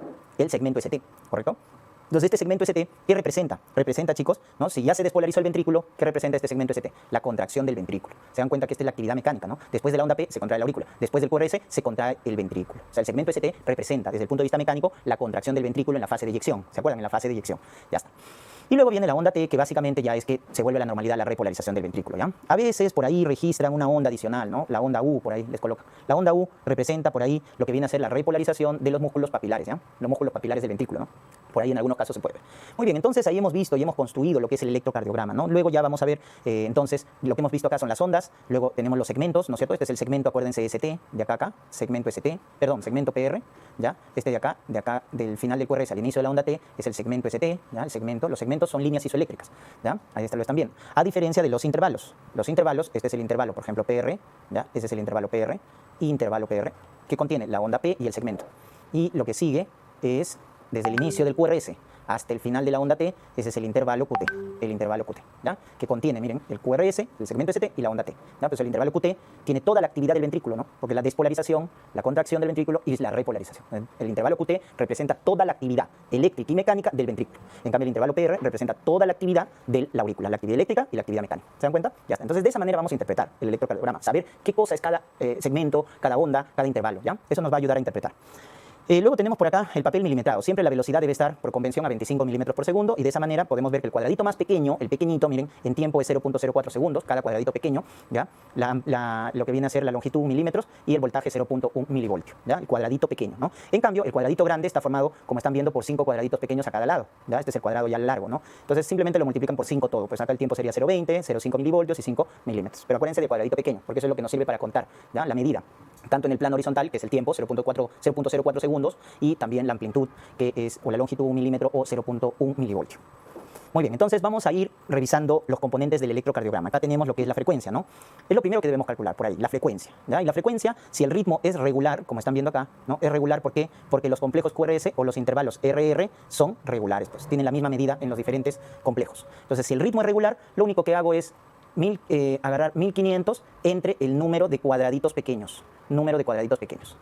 Speaker 1: ¿correcto? Entonces, este segmento ST, ¿qué representa? Representa, chicos, ¿no? Si ya se despolarizó el ventrículo, ¿qué representa este segmento ST? La contracción del ventrículo. Se dan cuenta que esta es la actividad mecánica, ¿no? Después de la onda P se contrae la aurícula. Después del QRS se contrae el ventrículo. O sea, el segmento ST representa, desde el punto de vista mecánico, la contracción del ventrículo en la fase de eyección. ¿Se acuerdan? En la fase de eyección. Ya está. Y luego viene la onda T, que básicamente ya es que se vuelve a la normalidad la repolarización del ventrículo, ¿ya? A veces por ahí registran una onda adicional, ¿no? La onda U, por ahí les coloca. La onda U representa por ahí lo que viene a ser la repolarización de los músculos papilares, ¿ya? Los músculos papilares del ventrículo, ¿no? Por ahí en algunos casos se puede ver. Muy bien, entonces ahí hemos visto y hemos construido lo que es el electrocardiograma, ¿no? Luego ya vamos a ver, entonces, lo que hemos visto acá son las ondas, luego tenemos los segmentos, ¿no es cierto? Este es el segmento, acuérdense, ST, de acá a acá, segmento ST, perdón, segmento PR, ¿ya? Este de acá, del final del QRS al inicio de la onda T, es el segmento ST, ¿ya? El segmento, los segmentos son líneas isoeléctricas, ¿ya? Ahí lo están viendo. A diferencia de los intervalos. Los intervalos, este es el intervalo, por ejemplo, PR, ¿ya? Este es el intervalo PR, intervalo PR, que contiene la onda P y el segmento. Y lo que sigue es, desde el inicio del QRS hasta el final de la onda T, ese es el intervalo QT, ¿ya? Que contiene, miren, el QRS, el segmento ST y la onda T, ¿ya? Pues el intervalo QT tiene toda la actividad del ventrículo, ¿no? Porque la despolarización, la contracción del ventrículo y la repolarización. El intervalo QT representa toda la actividad eléctrica y mecánica del ventrículo. En cambio, el intervalo PR representa toda la actividad de la aurícula, la actividad eléctrica y la actividad mecánica. ¿Se dan cuenta? Ya está. Entonces, de esa manera vamos a interpretar el electrocardiograma, saber qué cosa es cada segmento, cada onda, cada intervalo, ¿ya? Eso nos va a ayudar a interpretar. Luego tenemos por acá el papel milimetrado. Siempre la velocidad debe estar por convención a 25 milímetros por segundo y de esa manera podemos ver que el cuadradito más pequeño, el pequeñito, miren, en tiempo es 0.04 segundos, cada cuadradito pequeño, ¿ya? Lo que viene a ser la longitud milímetros y el voltaje 0.1 milivoltio, ¿ya? El cuadradito pequeño, ¿no? En cambio, el cuadradito grande está formado, como están viendo, por 5 cuadraditos pequeños a cada lado, ¿ya? Este es el cuadrado ya largo, ¿no? Entonces simplemente lo multiplican por 5 todo, pues acá el tiempo sería 0.20, 0.5 milivoltios y 5 milímetros. Pero acuérdense de cuadradito pequeño, porque eso es lo que nos sirve para contar, ¿ya? La medida, tanto en el plano horizontal, que es el tiempo, 0.04 segundos, y también la amplitud, que es o la longitud 1 milímetro o 0.1 milivoltio. Muy bien, entonces vamos a ir revisando los componentes del electrocardiograma. Acá tenemos lo que es la frecuencia, ¿no? Es lo primero que debemos calcular por ahí, la frecuencia, ¿ya? Y la frecuencia, si el ritmo es regular, como están viendo acá, ¿no? Es regular, ¿por qué? Porque los complejos QRS o los intervalos RR son regulares, pues tienen la misma medida en los diferentes complejos. Entonces, si el ritmo es regular, lo único que hago es agarrar 1500 entre el número de cuadraditos pequeños,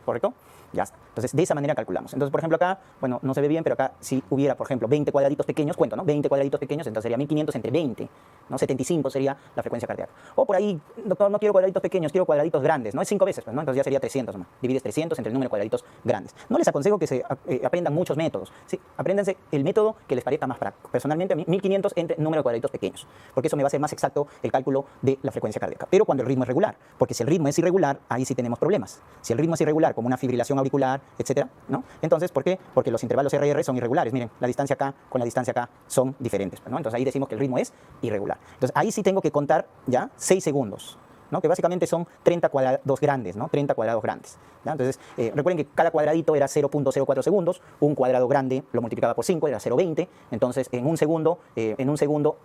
Speaker 1: ¿correcto? Ya está. Entonces, de esa manera calculamos. Entonces, por ejemplo, acá, bueno, no se ve bien, pero acá si hubiera, por ejemplo, 20 cuadraditos pequeños, cuento, ¿no? 20 cuadraditos pequeños, entonces sería 1500 entre 20, ¿no? 75 sería la frecuencia cardíaca. O por ahí, no quiero cuadraditos pequeños, quiero cuadraditos grandes, ¿no? Es 5 veces, pues, ¿no? Entonces ya sería 300 nomás. Divides 300 entre el número de cuadraditos grandes. No les aconsejo que se aprendan muchos métodos. Sí, apréndanse el método que les parezca más práctico. Personalmente, a mí, 1500 entre el número de cuadraditos pequeños, porque eso me va a hacer más exacto el cálculo de la frecuencia cardíaca. Pero cuando el ritmo es regular, porque si el ritmo es irregular, ahí sí tenemos problemas. Si el ritmo es irregular, como una fibrilación auricular, etcétera, ¿no? Entonces, ¿por qué? Porque los intervalos RR son irregulares. Miren, la distancia acá con la distancia acá son diferentes, ¿no? Entonces ahí decimos que el ritmo es irregular. Entonces ahí sí tengo que contar ya 6 segundos. ¿no? Que básicamente son 30 cuadrados grandes, ¿no? 30 cuadrados grandes, ¿ya? Entonces, recuerden que cada cuadradito era 0.04 segundos, un cuadrado grande lo multiplicaba por 5, era 0.20, entonces en un segundo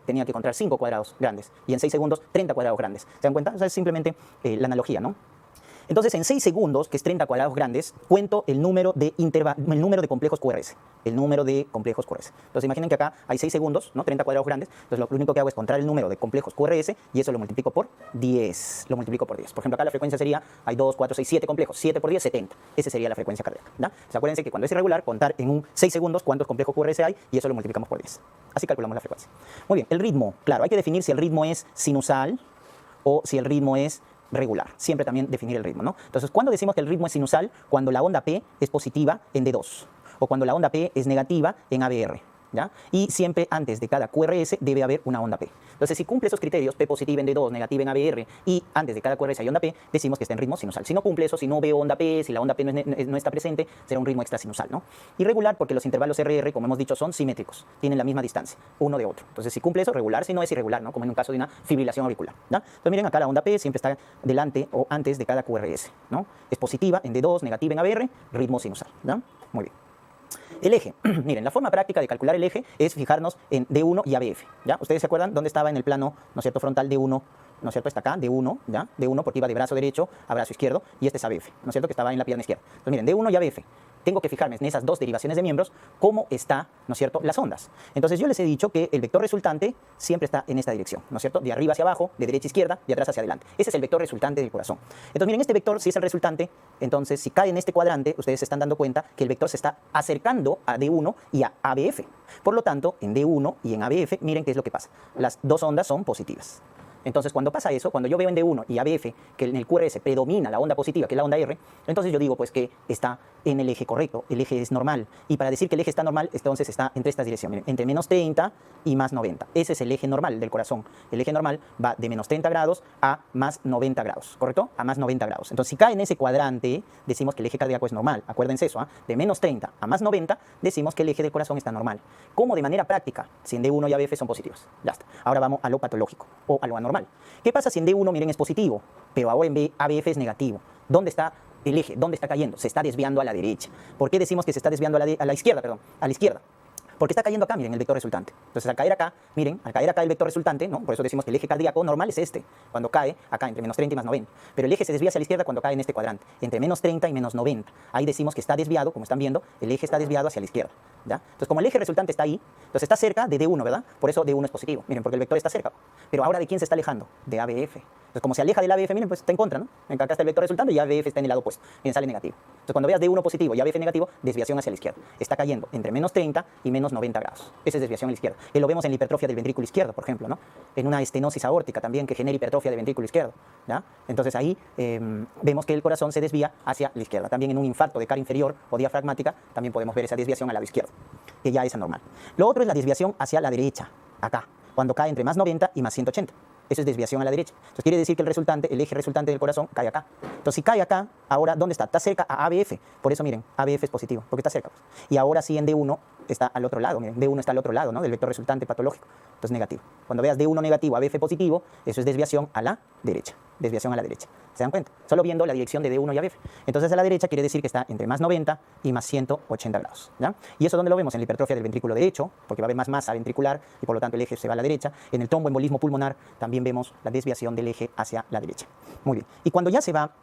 Speaker 1: tenía que encontrar 5 cuadrados grandes, y en 6 segundos 30 cuadrados grandes. ¿Se dan cuenta? O sea, es simplemente la analogía, ¿no? Entonces, en 6 segundos, que es 30 cuadrados grandes, cuento el número de complejos QRS. El número de complejos QRS. Entonces, imaginen que acá hay 6 segundos, ¿no? 30 cuadrados grandes. Entonces, lo único que hago es contar el número de complejos QRS y eso lo multiplico por 10. Lo multiplico por 10. Por ejemplo, acá la frecuencia sería, hay 2, 4, 6, 7 complejos. 7 por 10, 70. Esa sería la frecuencia cardíaca, ¿ya? Entonces, acuérdense que cuando es irregular, contar en 6 segundos cuántos complejos QRS hay y eso lo multiplicamos por 10. Así calculamos la frecuencia. Muy bien, el ritmo. Claro, hay que definir si el ritmo es sinusal o si el ritmo es regular. Siempre también definir el ritmo, ¿no? Entonces, ¿cuándo decimos que el ritmo es sinusal? Cuando la onda P es positiva en D2 o cuando la onda P es negativa en ABR, ¿ya? Y siempre antes de cada QRS debe haber una onda P. Entonces, si cumple esos criterios, P positiva en D2, negativa en ABR, y antes de cada QRS hay onda P, decimos que está en ritmo sinusal. Si no cumple eso, si no veo onda P, si la onda P no está presente, será un ritmo extrasinusal, ¿no? Irregular porque los intervalos RR, como hemos dicho, son simétricos, tienen la misma distancia, uno de otro. Entonces, si cumple eso, regular, si no es irregular, ¿no? Como en un caso de una fibrilación auricular, ¿ya? Entonces, miren, acá la onda P siempre está delante o antes de cada QRS, ¿no? Es positiva en D2, negativa en ABR, ritmo sinusal, ¿ya? Muy bien. El eje, miren, la forma práctica de calcular el eje es fijarnos en D1 y ABF, ¿ya? ¿Ustedes se acuerdan dónde estaba en el plano, ¿no es cierto?, frontal D1, ¿no es cierto?, está acá, D1, ¿ya? D1 porque iba de brazo derecho a brazo izquierdo y este es ABF, ¿no es cierto?, que estaba en la pierna izquierda. Entonces, miren, D1 y ABF, tengo que fijarme en esas dos derivaciones de miembros, cómo está, ¿no es cierto?, las ondas. Entonces, yo les he dicho que el vector resultante siempre está en esta dirección, ¿no es cierto?, de arriba hacia abajo, de derecha a izquierda, de atrás hacia adelante. Ese es el vector resultante del corazón. Entonces, miren, este vector, si es el resultante, entonces, si cae en este cuadrante, ustedes se están dando cuenta que el vector se está acercando a D1 y a ABF. Por lo tanto, en D1 y en ABF, miren qué es lo que pasa. Las dos ondas son positivas. Entonces, cuando pasa eso, cuando yo veo en D1 y ABF que en el QRS predomina la onda positiva, que es la onda R, entonces yo digo pues que está en el eje correcto, el eje es normal. Y para decir que el eje está normal, entonces está entre estas direcciones, miren, entre menos 30 y más 90. Ese es el eje normal del corazón. El eje normal va de menos 30 grados a más 90 grados, ¿correcto? A más 90 grados. Entonces, si cae en ese cuadrante, decimos que el eje cardíaco es normal. Acuérdense eso, ¿eh? De menos 30 a más 90, decimos que el eje del corazón está normal. ¿Cómo? De manera práctica, si en D1 y ABF son positivos. Ya está. Ahora vamos a lo patológico o a lo anormal. ¿Qué pasa si en D1, miren, es positivo, pero ahora en ABF es negativo? ¿Dónde está el eje? ¿Dónde está cayendo? Se está desviando a la derecha. ¿Por qué decimos que se está desviando a la izquierda, perdón? A la izquierda. Porque está cayendo acá, miren, el vector resultante. Entonces, al caer acá, miren, al caer acá el vector resultante, ¿no? Por eso decimos que el eje cardíaco normal es este, cuando cae acá entre menos 30 y más 90. Pero el eje se desvía hacia la izquierda cuando cae en este cuadrante, entre menos 30 y menos 90. Ahí decimos que está desviado, como están viendo, el eje está desviado hacia la izquierda, ¿ya? Entonces, como el eje resultante está ahí, entonces está cerca de D1, ¿verdad? Por eso D1 es positivo, miren, porque el vector está cerca. Pero ahora, ¿de quién se está alejando? De ABF. Entonces, como se aleja del ABF, miren, pues está en contra, ¿no? Acá está el vector resultante y ABF está en el lado opuesto, miren, sale negativo. Entonces, cuando veas D1 positivo y ABF negativo, desviación hacia la izquierda. Está cayendo entre menos 30 y menos 90 grados. Esa es desviación a la izquierda. Y lo vemos en la hipertrofia del ventrículo izquierdo, por ejemplo, ¿no? En una estenosis aórtica también que genera hipertrofia del ventrículo izquierdo, ¿ya? Entonces ahí vemos que el corazón se desvía hacia la izquierda. También en un infarto de cara inferior o diafragmática también podemos ver esa desviación al lado izquierdo, que ya es anormal. Lo otro es la desviación hacia la derecha, acá, cuando cae entre más 90 y más 180. Eso es desviación a la derecha. Entonces quiere decir que el eje resultante del corazón cae acá. Entonces si cae acá, ahora ¿dónde está? Está cerca a ABF. Por eso miren, ABF es positivo, porque está cerca. Y ahora sí en D1 está al otro lado, miren, D1 está al otro lado, ¿no?, del vector resultante patológico. Entonces negativo. Cuando veas D1 negativo, ABF positivo, eso es desviación a la derecha. Desviación a la derecha. ¿Se dan cuenta? Solo viendo la dirección de D1 y ABF. Entonces a la derecha quiere decir que está entre más 90 y más 180 grados, ¿ya? Y eso ¿dónde lo vemos? En la hipertrofia del ventrículo derecho, porque va a haber más masa ventricular y por lo tanto el eje se va a la derecha. En el tromboembolismo pulmonar también vemos la desviación del eje hacia la derecha. Muy bien. Y cuando ya se va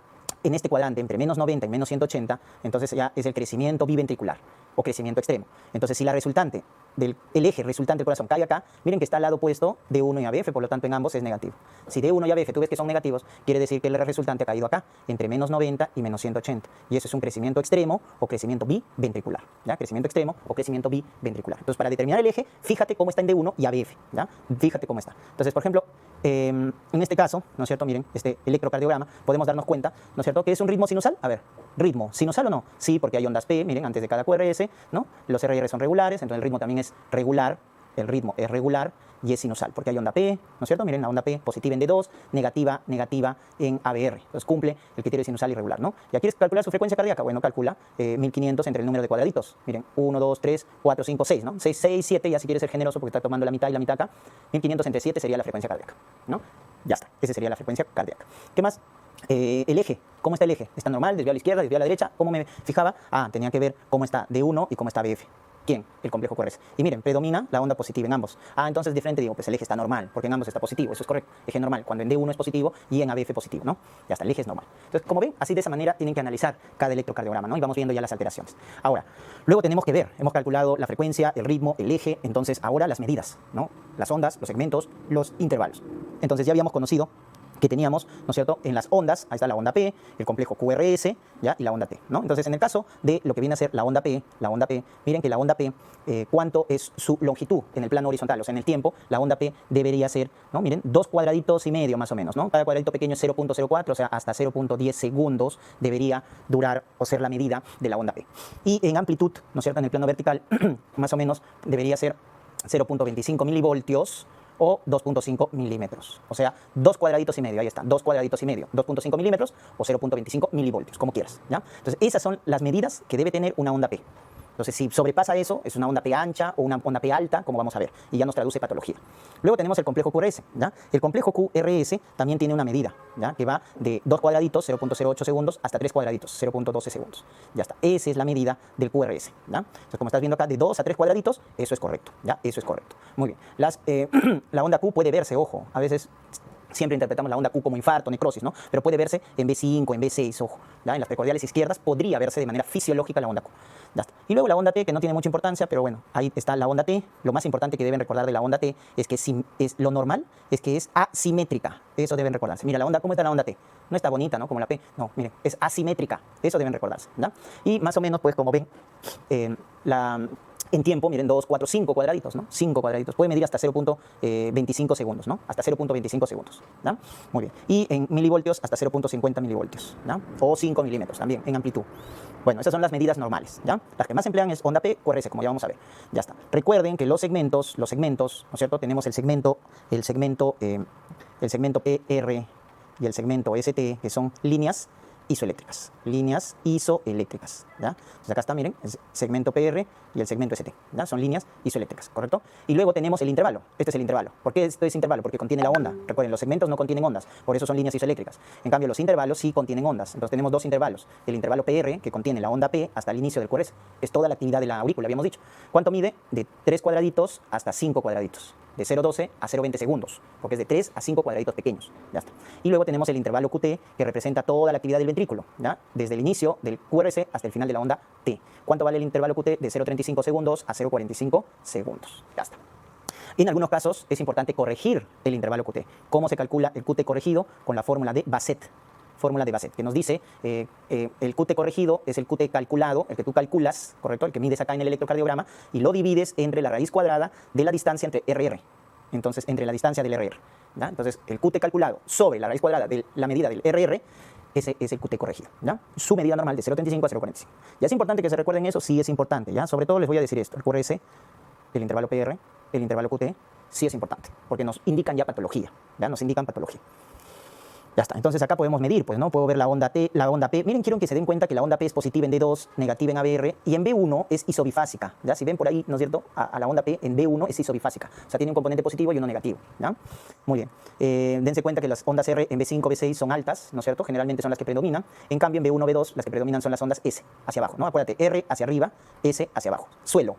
Speaker 1: en este cuadrante entre menos 90 y menos 180, entonces ya es el crecimiento biventricular o crecimiento extremo. Entonces, si la resultante el eje resultante del corazón cae acá, miren que está al lado opuesto D1 y ABF, por lo tanto en ambos es negativo. Si D1 y ABF tú ves que son negativos, quiere decir que el resultante ha caído acá, entre menos 90 y menos 180. Y eso es un crecimiento extremo o crecimiento biventricular, ¿ya? Crecimiento extremo o crecimiento biventricular. Entonces, para determinar el eje, fíjate cómo está en D1 y ABF, ¿ya? Fíjate cómo está. Entonces, por ejemplo, en este caso, ¿no es cierto? Miren, este electrocardiograma, podemos darnos cuenta, ¿no es cierto?, que es un ritmo sinusal. A ver, ¿ritmo sinusal o no? Sí, porque hay ondas P, miren, antes de cada QRS, ¿no? Los RR son regulares, entonces el ritmo también es regular, el ritmo es regular y es sinusal, porque hay onda P, ¿no es cierto? Miren, la onda P positiva en D2, negativa en ABR. Entonces cumple el criterio sinusal irregular, ¿no? ¿Ya quieres calcular su frecuencia cardíaca? Bueno, calcula 1500 entre el número de cuadraditos. Miren, 1, 2, 3, 4, 5, 6, ¿no? 6, 6, 7, ya si quieres ser generoso porque está tomando la mitad y la mitad acá. 1500 entre 7 sería la frecuencia cardíaca, ¿no? Ya está, esa sería la frecuencia cardíaca. ¿Qué más? El eje, ¿cómo está el eje? ¿Está normal, desviado a la izquierda, desviado a la derecha? ¿Cómo me fijaba? Tenía que ver cómo está D1 y cómo está BF. ¿Quién? El complejo QRS. Y miren, predomina la onda positiva en ambos. Entonces de frente digo, pues el eje está normal, porque en ambos está positivo, eso es correcto. Eje normal, cuando en D1 es positivo y en ABF positivo, ¿no? Ya está, el eje es normal. Entonces, como ven, así de esa manera tienen que analizar cada electrocardiograma, ¿no? Y vamos viendo ya las alteraciones. Ahora, luego tenemos que ver, hemos calculado la frecuencia, el ritmo, el eje, entonces ahora las medidas, ¿no? Las ondas, los segmentos, los intervalos. Entonces ya habíamos conocido que teníamos, ¿no es cierto?, en las ondas, ahí está la onda P, el complejo QRS, ¿ya? Y la onda T, ¿no? Entonces, en el caso de lo que viene a ser la onda P, miren que la onda P, ¿cuánto es su longitud en el plano horizontal? O sea, en el tiempo, la onda P debería ser, ¿no? Miren, 2,5 cuadraditos más o menos, ¿no? Cada cuadradito pequeño es 0,04, o sea, hasta 0,10 segundos debería durar o ser la medida de la onda P. Y en amplitud, ¿no es cierto?, en el plano vertical, más o menos debería ser 0,25 milivoltios, o 2,5 milímetros. O sea, 2,5 cuadraditos, ahí está, 2,5 cuadraditos, 2,5 milímetros o 0,25 milivoltios, como quieras, ¿ya? Entonces, esas son las medidas que debe tener una onda P. Entonces, si sobrepasa eso, es una onda P ancha o una onda P alta, como vamos a ver, y ya nos traduce patología. Luego tenemos el complejo QRS, ¿ya? El complejo QRS también tiene una medida, ¿ya? Que va de 2 cuadraditos, 0,08 segundos, hasta 3 cuadraditos, 0,12 segundos. Ya está, esa es la medida del QRS, ¿ya? Entonces, como estás viendo acá, de 2 a 3 cuadraditos, eso es correcto, ¿ya? Eso es correcto. Muy bien. La onda Q puede verse, ojo, a veces siempre interpretamos la onda Q como infarto, necrosis, ¿no? Pero puede verse en B5, en B6, ojo, ¿ya? En las precordiales izquierdas podría verse de manera fisiológica la onda Q. Ya está. Y luego la onda T, que no tiene mucha importancia, pero bueno, ahí está la onda T. Lo más importante que deben recordar de la onda T es que lo normal es que es asimétrica. Eso deben recordarse. Mira, ¿cómo está la onda T? No está bonita, ¿no? Como la P. No, miren, es asimétrica. Eso deben recordarse, ¿ya? Y más o menos, pues, como ven, en tiempo, miren, 2, 4, 5 cuadraditos, ¿no? 5 cuadraditos. Puede medir hasta 0,25 segundos, ¿no? Hasta 0,25 segundos, ¿no? Muy bien. Y en milivoltios, hasta 0,50 milivoltios, ¿no? O 5 milímetros también, en amplitud. Bueno, esas son las medidas normales, ¿ya? Las que más se emplean es onda P, QRS, como ya vamos a ver. Ya está. Recuerden que los segmentos, ¿no es cierto? Tenemos el segmento PR y el segmento ST, que son líneas isoeléctricas, ¿ya? Entonces acá está, miren, el segmento PR y el segmento ST, ¿ya? Son líneas isoeléctricas, ¿correcto? Y luego tenemos el intervalo, este es el intervalo. ¿Por qué esto es intervalo? Porque contiene la onda. Recuerden, los segmentos no contienen ondas, por eso son líneas isoeléctricas. En cambio, los intervalos sí contienen ondas, entonces tenemos dos intervalos. El intervalo PR, que contiene la onda P hasta el inicio del QRS, es toda la actividad de la aurícula, habíamos dicho. ¿Cuánto mide? De 3 cuadraditos hasta 5 cuadraditos. De 0,12 a 0,20 segundos, porque es de 3 a 5 cuadraditos pequeños, ya está. Y luego tenemos el intervalo QT, que representa toda la actividad del ventrículo, ¿ya? Desde el inicio del QRS hasta el final de la onda T. ¿Cuánto vale el intervalo QT? De 0,35 segundos a 0,45 segundos, ya está. En algunos casos es importante corregir el intervalo QT. ¿Cómo se calcula el QT corregido? Con la fórmula de Bassett. Fórmula de Bassett, que nos dice el QT corregido es el QT calculado, el que tú calculas, ¿correcto? El que mides acá en el electrocardiograma y lo divides entre la raíz cuadrada de la distancia entre RR. Entonces, entre la distancia del RR, ¿ya? Entonces, el QT calculado sobre la raíz cuadrada de la medida del RR, ese es el QT corregido, ¿ya? Su medida normal de 0,35 a 0,45. ¿Ya es importante que se recuerden eso? Sí es importante, ¿ya? Sobre todo les voy a decir esto, el QRS, el intervalo PR, el intervalo QT, sí es importante, porque nos indican ya patología, ¿ya? Nos indican patología. Ya está, entonces acá podemos medir, pues, ¿no? Puedo ver la onda T, la onda P. Miren, quiero que se den cuenta que la onda P es positiva en D2, negativa en ABR, y en B1 es isobifásica, ¿ya? Si ven por ahí, ¿no es cierto? A la onda P en B1 es isobifásica, o sea, tiene un componente positivo y uno negativo, ¿ya? Muy bien. Dense cuenta que las ondas R en B5, B6 son altas, ¿no es cierto? Generalmente son las que predominan. En cambio, en B1, B2, las que predominan son las ondas S, hacia abajo, ¿no? Acuérdate, R hacia arriba, S hacia abajo. Suelo,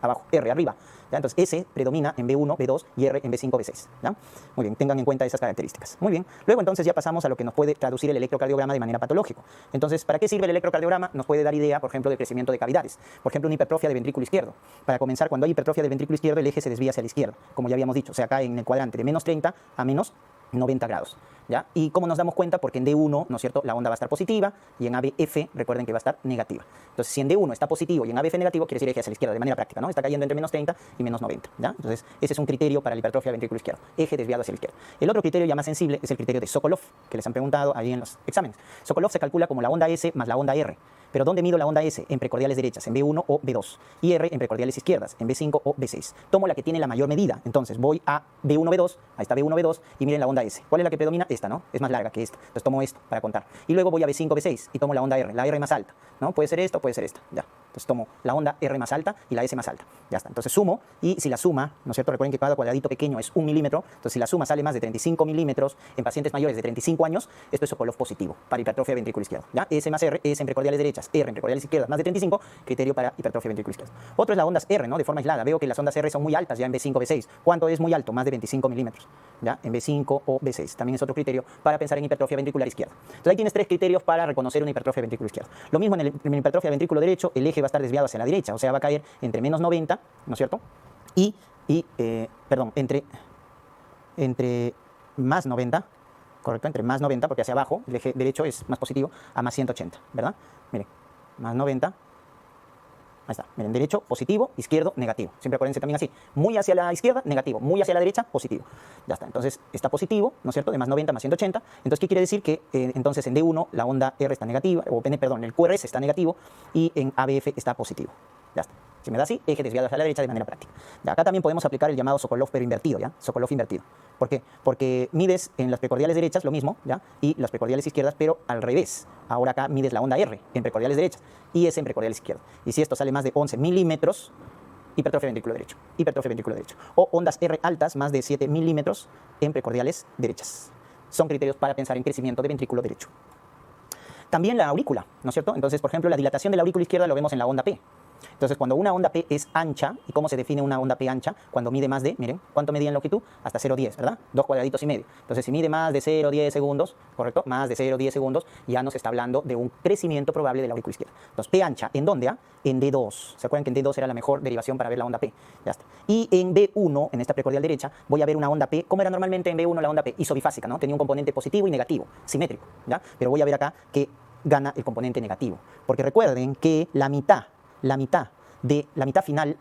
Speaker 1: abajo, R arriba. ¿Ya? Entonces, S predomina en B1, B2 y R en B5, B6. ¿Ya? Muy bien, tengan en cuenta esas características. Muy bien. Luego, entonces, ya pasamos a lo que nos puede traducir el electrocardiograma de manera patológica. Entonces, ¿para qué sirve el electrocardiograma? Nos puede dar idea, por ejemplo, del crecimiento de cavidades. Por ejemplo, una hipertrofia de ventrículo izquierdo. Para comenzar, cuando hay hipertrofia del ventrículo izquierdo, el eje se desvía hacia la izquierda, como ya habíamos dicho. O sea, acá en el cuadrante de menos 30 a menos 90 grados. ¿Ya? ¿Y cómo nos damos cuenta? Porque en D1, ¿no es cierto?, la onda va a estar positiva y en ABF, recuerden que va a estar negativa. Entonces, si en D1 está positivo y en ABF negativo, quiere decir eje hacia la izquierda, de manera práctica, ¿no? Está cayendo entre menos 30 y menos 90, ¿ya? Entonces, ese es un criterio para la hipertrofia del ventrículo izquierdo, eje desviado hacia la izquierda. El otro criterio ya más sensible es el criterio de Sokolov, que les han preguntado ahí en los exámenes. Sokolov se calcula como la onda S más la onda R. Pero ¿dónde mido la onda S? En precordiales derechas, en B1 o B2. Y R en precordiales izquierdas, en B5 o B6. Tomo la que tiene la mayor medida. Entonces voy a B1, B2, ahí está B1, B2, y miren la onda S. ¿Cuál es la que predomina? Esta, ¿no? Es más larga que esta. Entonces tomo esto para contar. Y luego voy a B5, B6 y tomo la onda R, la R más alta, ¿no? Puede ser esto, puede ser esta, ya. Entonces tomo la onda R más alta y la S más alta. Ya está. Entonces sumo y si la suma, ¿no es cierto? Recuerden que cada cuadradito pequeño es 1 milímetro. Entonces si la suma sale más de 35 milímetros en pacientes mayores de 35 años, esto es Sokolov positivo para hipertrofia ventrículo izquierdo. ¿Ya? S más R, S en precordiales derechas, R en precordiales izquierdas más de 35, criterio para hipertrofia ventrículo izquierdo. Otro es la ondas R, ¿no? De forma aislada. Veo que las ondas R son muy altas ya en B5, B6. ¿Cuánto es muy alto? Más de 25 milímetros. ¿Ya? En B5 o B6. También es otro criterio para pensar en hipertrofia ventricular izquierda. Entonces ahí tienes 3 criterios para reconocer una hipertrofia ventrículo izquierdo. Lo mismo en la hipertrofia ventrículo derecho, el eje va a estar desviado hacia la derecha, o sea, va a caer entre menos 90, ¿no es cierto? Entre más 90, correcto, entre más 90, porque hacia abajo el eje derecho es más positivo, a más 180, ¿verdad? Miren, más 90. Ahí está, miren, derecho, positivo, izquierdo, negativo. Siempre acuérdense también así, muy hacia la izquierda, negativo, muy hacia la derecha, positivo. Ya está, entonces está positivo, ¿no es cierto?, de más 90 más 180. Entonces, ¿qué quiere decir? Que entonces en D1 la onda R está negativa, perdón, el QRS está negativo y en ABF está positivo. Ya está. Si me da así, eje desviado hacia la derecha de manera práctica. De acá también podemos aplicar el llamado Sokolov pero invertido, ¿ya? Sokolov invertido. ¿Por qué? Porque mides en las precordiales derechas lo mismo, ¿ya? Y las precordiales izquierdas, pero al revés. Ahora acá mides la onda R en precordiales derechas y S en precordiales izquierdas. Y si esto sale más de 11 milímetros, hipertrofia ventrículo derecho. Hipertrofia ventrículo derecho. O ondas R altas más de 7 milímetros en precordiales derechas. Son criterios para pensar en crecimiento de ventrículo derecho. También la aurícula, ¿no es cierto? Entonces, por ejemplo, la dilatación de la aurícula izquierda lo vemos en la onda P. Entonces, cuando una onda P es ancha, ¿y cómo se define una onda P ancha? Cuando mide más de, miren, ¿cuánto medía en longitud? Hasta 0,10, ¿verdad? 2 cuadraditos y medio. Entonces, si mide más de 0,10 segundos, ¿correcto? Más de 0,10 segundos, ya nos está hablando de un crecimiento probable de la aurícula izquierda. Entonces, P ancha, ¿en dónde? En D2. ¿Se acuerdan que en D2 era la mejor derivación para ver la onda P? Ya está. Y en B1, en esta precordial derecha, voy a ver una onda P. ¿Cómo era normalmente en B1 la onda P? Isobifásica, ¿no? Tenía un componente positivo y negativo, simétrico, ¿ya? Pero voy a ver acá que gana el componente negativo. Porque recuerden que la mitad final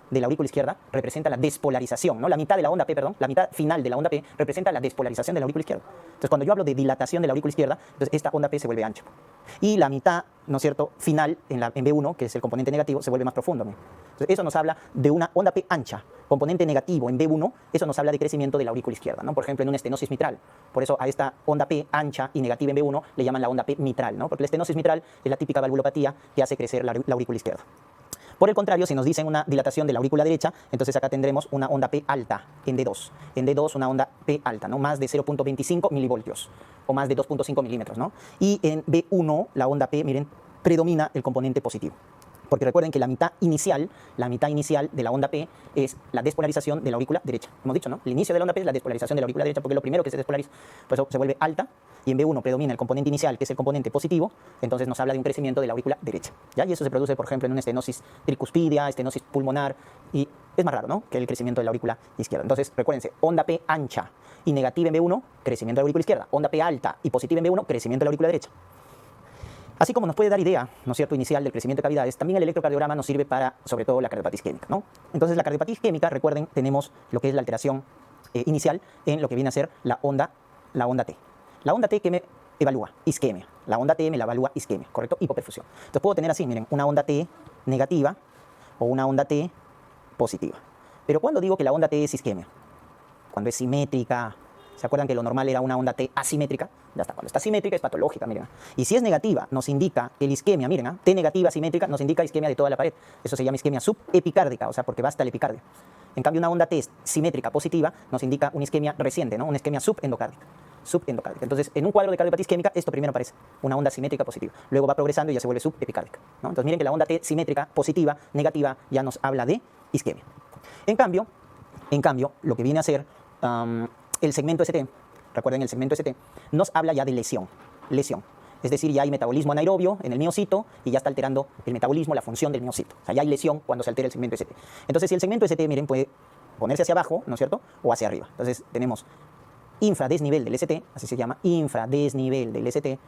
Speaker 1: de la aurícula izquierda representa la despolarización, ¿no? La mitad de la onda P, perdón, la mitad final de la onda P representa la despolarización de la aurícula izquierda. Entonces, cuando yo hablo de dilatación de la aurícula izquierda, entonces esta onda P se vuelve ancha. Y la mitad, ¿no es cierto?, final en B1, que es el componente negativo, se vuelve más profundo. Entonces, eso nos habla de una onda P ancha, componente negativo en B1, eso nos habla de crecimiento de la aurícula izquierda, ¿no? Por ejemplo, en una estenosis mitral. Por eso a esta onda P ancha y negativa en B1 le llaman la onda P mitral, ¿no? Porque la estenosis mitral es la típica valvulopatía que hace crecer la aurícula izquierda. Por el contrario, si nos dicen una dilatación de la aurícula derecha, entonces acá tendremos una onda P alta en D2. En D2 una onda P alta, ¿no? Más de 0.25 milivoltios o más de 2.5 milímetros, ¿no? Y en B1 la onda P, miren, predomina el componente positivo. Porque recuerden que la mitad inicial de la onda P es la despolarización de la aurícula derecha. Hemos dicho, ¿no? El inicio de la onda P es la despolarización de la aurícula derecha porque es lo primero que se despolariza. Pues se vuelve alta y en B1 predomina el componente inicial, que es el componente positivo, entonces nos habla de un crecimiento de la aurícula derecha, ¿ya? Y eso se produce, por ejemplo, en una estenosis tricuspidia, estenosis pulmonar, y es más raro, ¿no?, que el crecimiento de la aurícula izquierda. Entonces, recuérdense, onda P ancha y negativa en B1, crecimiento de la aurícula izquierda. Onda P alta y positiva en B1, crecimiento de la aurícula derecha. Así como nos puede dar idea, ¿no es cierto?, inicial del crecimiento de cavidades, también el electrocardiograma nos sirve para, sobre todo, la cardiopatía isquémica, ¿no? Entonces, la cardiopatía isquémica, recuerden, tenemos lo que es la alteración inicial en lo que viene a ser la onda T. La onda T que me evalúa isquemia. La onda T me la evalúa isquemia, ¿correcto? Hipoperfusión. Entonces, puedo tener así, miren, una onda T negativa o una onda T positiva. Pero ¿cuándo digo que la onda T es isquemia? Cuando es simétrica. ¿Se acuerdan que lo normal era una onda T asimétrica? Ya está, cuando está simétrica es patológica, miren. Y si es negativa, nos indica el isquemia, miren, T negativa simétrica nos indica isquemia de toda la pared. Eso se llama isquemia subepicárdica, o sea, porque va hasta el epicardio. En cambio, una onda T simétrica positiva nos indica una isquemia reciente, ¿no? Una isquemia subendocárdica. Entonces, en un cuadro de cardiopatía isquémica, esto primero aparece, una onda simétrica positiva. Luego va progresando y ya se vuelve subepicárdica, ¿no? Entonces, miren que la onda T simétrica positiva, negativa, ya nos habla de isquemia. En cambio, lo que viene a ser el segmento ST, recuerden el segmento ST, nos habla ya de lesión. Es decir, ya hay metabolismo anaerobio en el miocito y ya está alterando el metabolismo, la función del miocito. O sea, ya hay lesión cuando se altera el segmento ST. Entonces, si el segmento ST, miren, puede ponerse hacia abajo, ¿no es cierto?, o hacia arriba. Entonces, tenemos infradesnivel del ST, así se llama, infradesnivel del ST,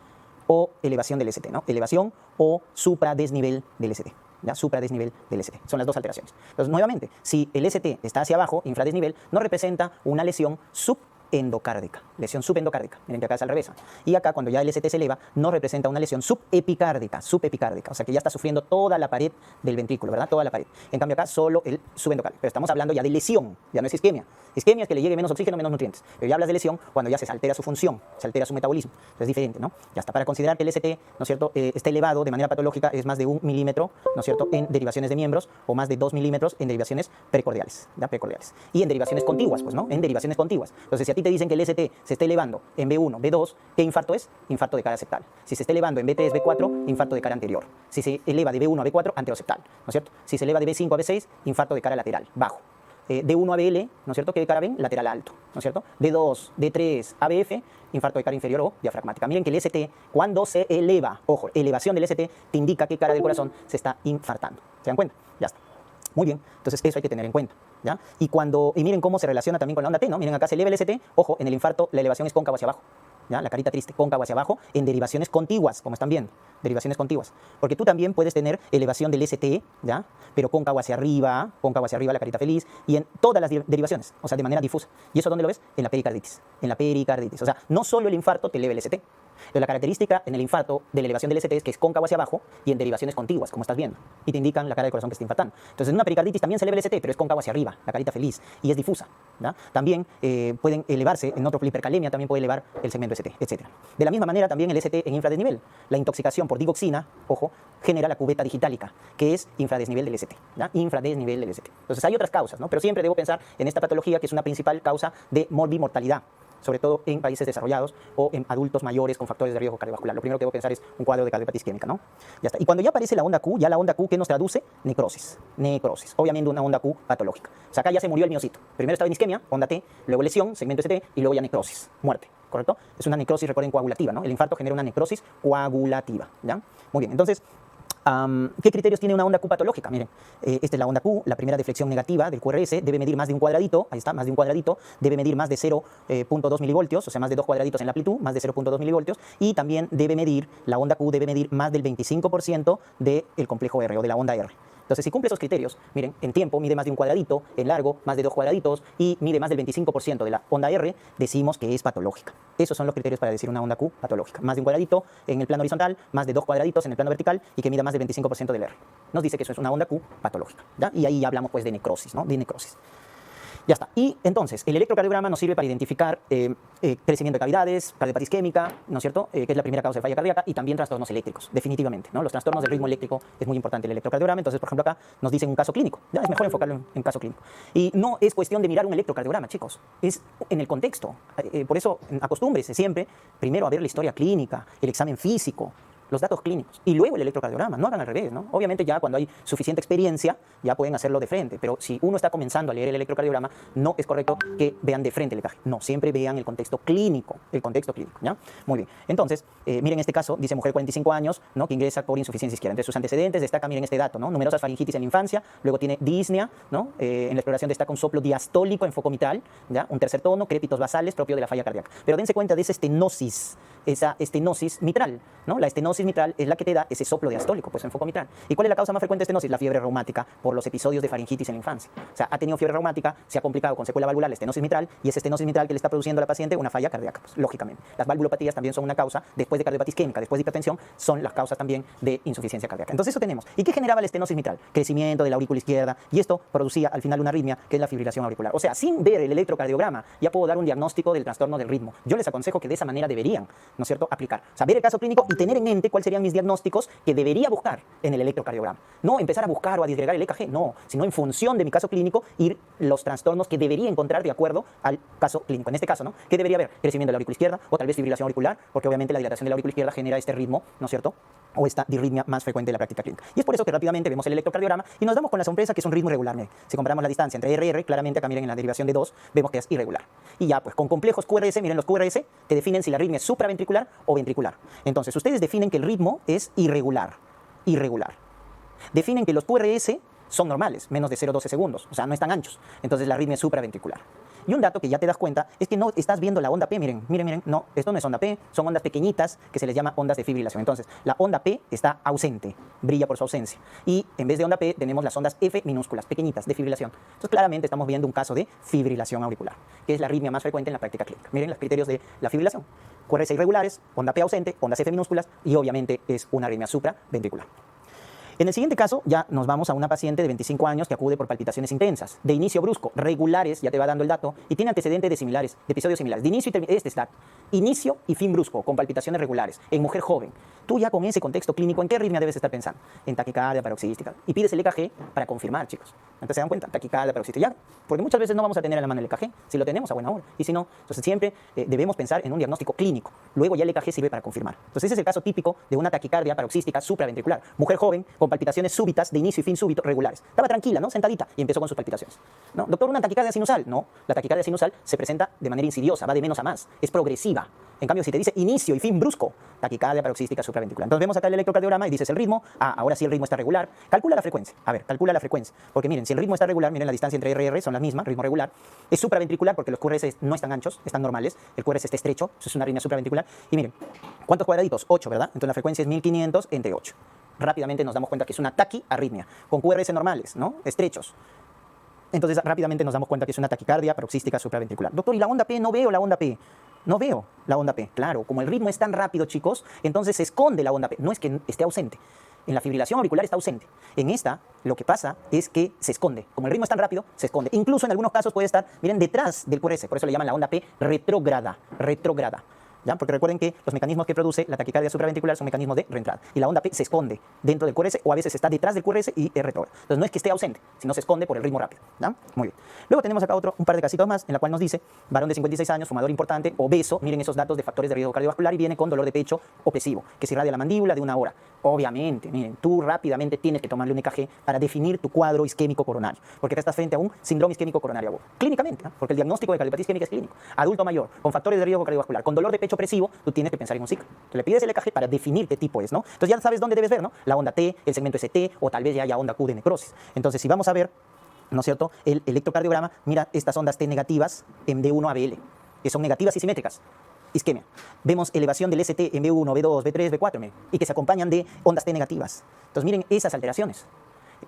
Speaker 1: o elevación del ST, ¿no? Elevación o supradesnivel del ST. ¿Ya? Supradesnivel del ST. Son las dos alteraciones. Entonces, nuevamente, si el ST está hacia abajo, infradesnivel, no representa una lesión subendocárdica. lesión subendocárdica. Miren que acá es al revés. Y acá, cuando ya el ST se eleva, nos representa una lesión subepicárdica, o sea que ya está sufriendo toda la pared del ventrículo, ¿verdad? Toda la pared. En cambio acá solo el subendocárdico. Pero estamos hablando ya de lesión, ya no es isquemia. Isquemia es que le llegue menos oxígeno, menos nutrientes. Pero ya hablas de lesión cuando ya se altera su función, se altera su metabolismo. Entonces es diferente, ¿no? Ya está. Para considerar que el ST, ¿no es cierto?, está elevado de manera patológica, es más de 1 milímetro, ¿no es cierto?, en derivaciones de miembros o más de 2 milímetros en derivaciones precordiales, ¿ya? Precordiales. Y en derivaciones contiguas, pues, ¿no? En derivaciones contiguas. Entonces, si a ti te dicen que el ST se está elevando en B1, B2, ¿qué infarto es? Infarto de cara septal. Si se está elevando en B3, B4, infarto de cara anterior. Si se eleva de B1 a B4, anteroseptal, ¿no es cierto? Si se eleva de B5 a B6, infarto de cara lateral, bajo. De 1 a BL, ¿no es cierto?, que de cara ven, lateral alto, ¿no es cierto? De 2, de 3 a BF, infarto de cara inferior o diafragmática. Miren que el ST, cuando se eleva, ojo, elevación del ST, te indica qué cara del corazón se está infartando. ¿Se dan cuenta? Ya está. Muy bien, entonces eso hay que tener en cuenta, ¿ya? Y miren cómo se relaciona también con la onda T, ¿no? Miren, acá se eleva el ST, ojo, en el infarto la elevación es cóncavo hacia abajo. ¿Ya? La carita triste, cóncavo hacia abajo, en derivaciones contiguas, como están viendo, derivaciones contiguas. Porque tú también puedes tener elevación del ST, ¿ya? Pero cóncavo hacia arriba, la carita feliz, y en todas las derivaciones, o sea, de manera difusa. ¿Y eso dónde lo ves? En la pericarditis. En la pericarditis. O sea, no solo el infarto te eleva el ST. Pero la característica en el infarto de la elevación del ST es que es cóncavo hacia abajo y en derivaciones contiguas, como estás viendo, y te indican la cara del corazón que está infartando. Entonces, en una pericarditis también se eleva el ST, pero es cóncavo hacia arriba, la carita feliz, y es difusa, ¿ya? También pueden elevarse, en otro hipercalemia también puede elevar el segmento ST, etc. De la misma manera, también el ST en infradesnivel. La intoxicación por digoxina, ojo, genera la cubeta digitálica, que es infradesnivel del ST, ¿ya? Infradesnivel del ST. Entonces, hay otras causas, ¿no? Pero siempre debo pensar en esta patología que es una principal causa de morbimortalidad, sobre todo en países desarrollados o en adultos mayores con factores de riesgo cardiovascular. Lo primero que debo pensar es un cuadro de cardiopatía isquémica, ¿no? Ya está. Y cuando ya aparece la onda Q, la onda Q, ¿qué nos traduce? Necrosis. Necrosis. Obviamente una onda Q patológica. O sea, acá ya se murió el miocito. Primero estaba en isquemia, onda T, luego lesión, segmento ST, y luego ya necrosis, muerte, ¿correcto? Es una necrosis, recuerden, coagulativa, ¿no? El infarto genera una necrosis coagulativa, ¿ya? Muy bien, entonces, ¿qué criterios tiene una onda Q patológica? Miren, esta es la onda Q, la primera deflexión negativa del QRS, debe medir más de un cuadradito, ahí está, más de un cuadradito, debe medir más de 0.2 milivoltios, o sea, más de 2 cuadraditos en la amplitud, más de 0.2 milivoltios, y también debe medir, la onda Q debe medir más del 25% del complejo R o de la onda R. Entonces, si cumple esos criterios, miren, en tiempo mide más de un cuadradito, en largo más de 2 cuadraditos y mide más del 25% de la onda R, decimos que es patológica. Esos son los criterios para decir una onda Q patológica. Más de un cuadradito en el plano horizontal, más de 2 cuadraditos en el plano vertical y que mida más del 25% del R. Nos dice que eso es una onda Q patológica, ¿ya? Y ahí ya hablamos pues de necrosis, ¿no? De necrosis. Ya está. Y entonces, el electrocardiograma nos sirve para identificar crecimiento de cavidades, cardiopatía isquémica, ¿no es cierto?, que es la primera causa de falla cardíaca, y también trastornos eléctricos, definitivamente, ¿no? Los trastornos del ritmo eléctrico es muy importante el electrocardiograma. Entonces, por ejemplo, acá nos dicen un caso clínico. Ya es mejor enfocarlo en caso clínico. Y no es cuestión de mirar un electrocardiograma, chicos, es en el contexto. Por eso, acostúmbrese siempre primero a ver la historia clínica, el examen físico, los datos clínicos y luego el electrocardiograma. No hagan al revés, ¿no? Obviamente ya cuando hay suficiente experiencia ya pueden hacerlo de frente, pero si uno está comenzando a leer el electrocardiograma, no es correcto que vean de frente el EKG. No, siempre vean el contexto clínico, ¿ya? Muy bien. Entonces, miren este caso, dice mujer 45 años, ¿no?, que ingresa por insuficiencia isquiana. Entre sus antecedentes destaca, miren este dato, ¿no?, numerosas faringitis en la infancia, luego tiene disnea, ¿no? En la exploración destaca un soplo diastólico en foco mitral, ¿ya? Un tercer tono, crépitos basales propio de la falla cardíaca. Pero dense cuenta de esa estenosis mitral, ¿no? La estenosis mitral es la que te da ese soplo diastólico, pues en foco mitral. ¿Y cuál es la causa más frecuente de estenosis? La fiebre reumática por los episodios de faringitis en la infancia. O sea, ha tenido fiebre reumática, se ha complicado con secuela valvular, la estenosis mitral, y esa estenosis mitral que le está produciendo a la paciente una falla cardíaca, pues, lógicamente. Las valvulopatías también son una causa, después de cardiopatía isquémica, después de hipertensión, son las causas también de insuficiencia cardíaca. Entonces eso tenemos. ¿Y qué generaba la estenosis mitral? Crecimiento de la aurícula izquierda, y esto producía al final una arritmia, que es la fibrilación auricular. O sea, sin ver el electrocardiograma, ya puedo dar un diagnóstico del trastorno del ritmo. Yo les aconsejo que de esa manera deberían, ¿no es cierto?, aplicar. O sea, ver el caso clínico y tener en mente cuáles serían mis diagnósticos que debería buscar en el electrocardiograma. No empezar a buscar o a disgregar el EKG, no, sino en función de mi caso clínico ir los trastornos que debería encontrar de acuerdo al caso clínico. En este caso, ¿no?, ¿qué debería haber? Crecimiento de la aurícula izquierda o tal vez fibrilación auricular, porque obviamente la dilatación de la aurícula izquierda genera este ritmo, ¿no es cierto?, o esta disritmia más frecuente de la práctica clínica. Y es por eso que rápidamente vemos el electrocardiograma y nos damos con la sorpresa que es un ritmo irregular. Miren, si comparamos la distancia entre RR, claramente acá miren en la derivación de 2, vemos que es irregular. Y ya pues con complejos QRS, miren los QRS, te definen si la arritmia es supraventricular o ventricular. Entonces ustedes definen que el ritmo es irregular. Definen que los QRS son normales, menos de 0,12 segundos, o sea, no están anchos. Entonces la arritmia es supraventricular. Y un dato que ya te das cuenta es que no estás viendo la onda P, miren, no, esto no es onda P, son ondas pequeñitas que se les llama ondas de fibrilación. Entonces, la onda P está ausente, brilla por su ausencia. Y en vez de onda P tenemos las ondas F minúsculas, pequeñitas, de fibrilación. Entonces, claramente estamos viendo un caso de fibrilación auricular, que es la arritmia más frecuente en la práctica clínica. Miren los criterios de la fibrilación. QRS irregulares, onda P ausente, ondas F minúsculas y obviamente es una arritmia supraventricular. En el siguiente caso, ya nos vamos a una paciente de 25 años que acude por palpitaciones intensas, de inicio brusco, regulares, ya te va dando el dato, y tiene antecedentes de episodios similares. De inicio y inicio y fin brusco, con palpitaciones regulares, en mujer joven. Tú ya con ese contexto clínico, ¿en qué arritmia debes estar pensando? En taquicardia paroxística. Y pides el EKG para confirmar, chicos. Entonces se dan cuenta, taquicardia paroxística. Ya, porque muchas veces no vamos a tener a la mano el EKG. Si lo tenemos, a buena hora. Y si no, entonces siempre debemos pensar en un diagnóstico clínico. Luego ya el EKG sirve para confirmar. Entonces ese es el caso típico de una taquicardia paroxística supraventricular. Mujer joven con palpitaciones súbitas, de inicio y fin súbito, regulares. Estaba tranquila, ¿no? Sentadita y empezó con sus palpitaciones. ¿No? Doctor, ¿una taquicardia sinusal? No, la taquicardia sinusal se presenta de manera insidiosa, va de menos a más, es progresiva. En cambio, si te dice inicio y fin brusco, taquicardia paroxística supraventricular. Entonces vemos acá el electrocardiograma y dices el ritmo. Ah, ahora sí el ritmo está regular. Calcula la frecuencia. A ver, calcula la frecuencia. Porque miren, si el ritmo está regular, miren la distancia entre R y R son las mismas, ritmo regular. Es supraventricular porque los QRS no están anchos, están normales. El QRS está estrecho, eso es una arritmia supraventricular. Y miren, ¿cuántos cuadraditos? 8, ¿verdad? Entonces la frecuencia es 1500 entre 8. Rápidamente nos damos cuenta que es una taquiarritmia, con QRS normales, ¿no? Estrechos. Entonces rápidamente nos damos cuenta que es una taquicardia paroxística supraventricular. Doctor, ¿y la onda P? No veo la onda P. No veo la onda P. Claro, como el ritmo es tan rápido, chicos, entonces se esconde la onda P. No es que esté ausente. En la fibrilación auricular está ausente. En esta, lo que pasa es que se esconde. Como el ritmo es tan rápido, se esconde. Incluso en algunos casos puede estar, miren, detrás del QRS. Por eso le llaman la onda P retrógrada. Retrógrada. ¿Ya? Porque recuerden que los mecanismos que produce la taquicardia supraventricular son mecanismos de reentrada. Y la onda P se esconde dentro del QRS o a veces está detrás del QRS y es retrógrada. Entonces no es que esté ausente, sino se esconde por el ritmo rápido. ¿Ya? Muy bien. Luego tenemos acá un par de casitos más en la cual nos dice, varón de 56 años, fumador importante, obeso, miren esos datos de factores de riesgo cardiovascular y viene con dolor de pecho opresivo, que se irradia la mandíbula de 1 hora. Obviamente, miren, tú rápidamente tienes que tomarle un EKG para definir tu cuadro isquémico coronario, porque acá estás frente a un síndrome isquémico coronario agudo. Clínicamente, ¿eh? Porque el diagnóstico de cardiopatía isquémica es clínico. Adulto mayor, con factores de riesgo cardiovascular, con dolor de pecho opresivo, tú tienes que pensar en un SIC. Le pides el EKG para definir qué tipo es, ¿no? Entonces ya sabes dónde debes ver, ¿no? La onda T, el segmento ST, o tal vez ya haya onda Q de necrosis. Entonces, si vamos a ver, ¿no es cierto?, el electrocardiograma, mira estas ondas T negativas en B1 a BL, que son negativas y simétricas. Isquemia. Vemos elevación del ST en B1, B2, B3, B4, miren, y que se acompañan de ondas T negativas. Entonces, miren esas alteraciones.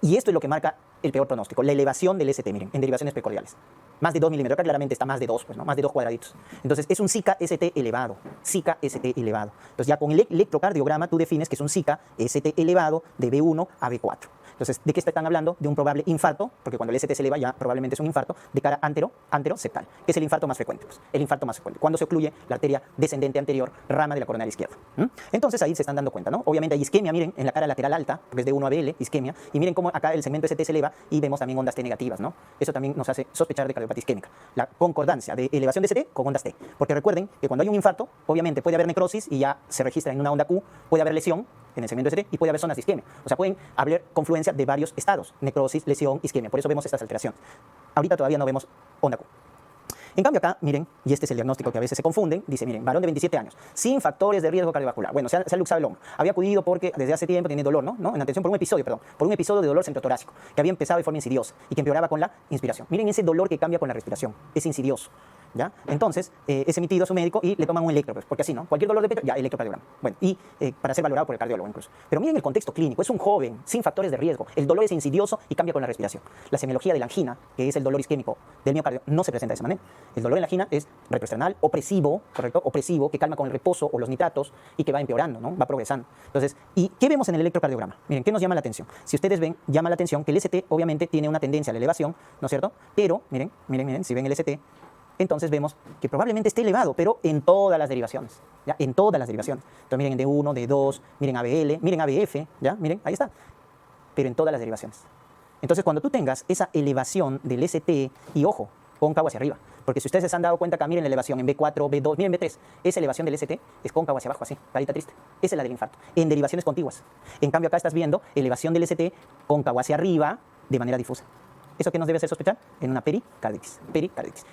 Speaker 1: Y esto es lo que marca el peor pronóstico, la elevación del ST, miren, en derivaciones precordiales. Más de 2 milímetros, acá claramente está más de 2, pues, ¿no? Más de 2 cuadraditos. Entonces, es un SICA ST elevado, SICA ST elevado. Entonces, ya con el electrocardiograma tú defines que es un SICA ST elevado de B1 a B4. Entonces, ¿de qué están hablando? De un probable infarto, porque cuando el ST se eleva ya probablemente es un infarto, de cara anteroseptal, que es el infarto más frecuente. Pues, el infarto más frecuente, cuando se ocluye la arteria descendente anterior, rama de la coronaria izquierda. Entonces, ahí se están dando cuenta, ¿no? Obviamente hay isquemia, miren, en la cara lateral alta, porque es de 1 a BL, isquemia, y miren cómo acá el segmento ST se eleva y vemos también ondas T negativas, ¿no? Eso también nos hace sospechar de cardiopatía isquémica. La concordancia de elevación de ST con ondas T. Porque recuerden que cuando hay un infarto, obviamente puede haber necrosis y ya se registra en una onda Q, puede haber lesión en el segmento ST y puede haber zonas de isquemia. O sea, pueden haber confluencia de varios estados, necrosis, lesión, isquemia. Por eso vemos estas alteraciones. Ahorita todavía no vemos onda Q. En cambio acá, miren, y este es el diagnóstico que a veces se confunden, dice, miren, varón de 27 años, sin factores de riesgo cardiovascular. Bueno, se ha luxado el hombro. Había acudido porque desde hace tiempo tenía dolor, ¿no? En atención por un episodio de dolor centrotorácico, que había empezado de forma insidiosa y que empeoraba con la inspiración. Miren ese dolor que cambia con la respiración, es insidioso. ¿Ya? Entonces, es emitido a su médico y le toman un electro, pues, porque así, ¿no? Cualquier dolor de pecho, ya, electrocardiograma. Bueno, y para ser valorado por el cardiólogo incluso. Pero miren el contexto clínico, es un joven, sin factores de riesgo. El dolor es insidioso y cambia con la respiración. La semiología de la angina, que es el dolor isquémico del miocardio, no se presenta de esa manera. El dolor en la angina es retroesternal, opresivo, ¿correcto? Opresivo, que calma con el reposo o los nitratos y que va empeorando, ¿no? Va progresando. Entonces, ¿y qué vemos en el electrocardiograma? Miren, ¿qué nos llama la atención? Si ustedes ven, llama la atención que el ST obviamente tiene una tendencia a la elevación, ¿no es cierto? Pero, miren, si ven el ST, entonces vemos que probablemente esté elevado, pero en todas las derivaciones, ¿ya? En todas las derivaciones. Entonces miren D1, D2, miren ABL, miren ABF, ¿ya? Miren, ahí está. Pero en todas las derivaciones. Entonces cuando tú tengas esa elevación del ST, y ojo, cóncavo hacia arriba, porque si ustedes se han dado cuenta acá, miren la elevación en B4, B2, miren B3, esa elevación del ST es cóncavo hacia abajo, así, carita triste. Esa es la del infarto, en derivaciones contiguas. En cambio acá estás viendo elevación del ST cóncavo hacia arriba de manera difusa. ¿Eso qué nos debe hacer sospechar? En una pericarditis.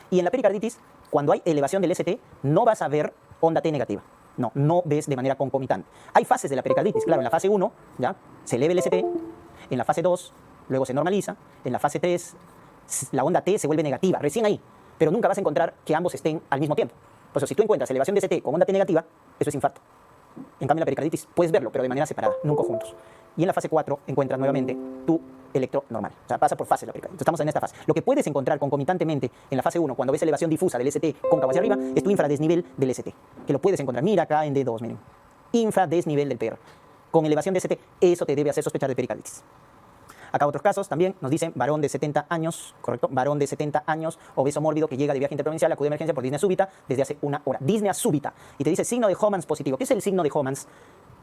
Speaker 1: Y en la pericarditis, cuando hay elevación del ST, no vas a ver onda T negativa. No ves de manera concomitante. Hay fases de la pericarditis. Claro, en la fase 1, ¿ya? Se eleva el ST. En la fase 2, luego se normaliza. En la fase 3, la onda T se vuelve negativa. Recién ahí. pero nunca vas a encontrar que ambos estén al mismo tiempo. Por eso, si tú encuentras elevación de ST con onda T negativa, eso es infarto. En cambio, la pericarditis puedes verlo, pero de manera separada, nunca juntos. Y en la fase 4 encuentras nuevamente tu electro normal. O sea, pasa por fases la pericarditis. Estamos en esta fase. Lo que puedes encontrar concomitantemente en la fase 1, cuando ves elevación difusa del ST cóncavo hacia arriba, es tu infradesnivel del ST, que lo puedes encontrar. Mira acá en D2, miren. Infradesnivel del PR. Con elevación de ST, eso te debe hacer sospechar de pericarditis. Acá otros casos también nos dicen varón de 70 años, ¿correcto? Varón de 70 años, obeso mórbido que llega de viaje interprovincial, acude a emergencia por disnea súbita desde hace una hora. Disnea súbita. Y te dice signo de Homans positivo. ¿Qué es el signo de Homans?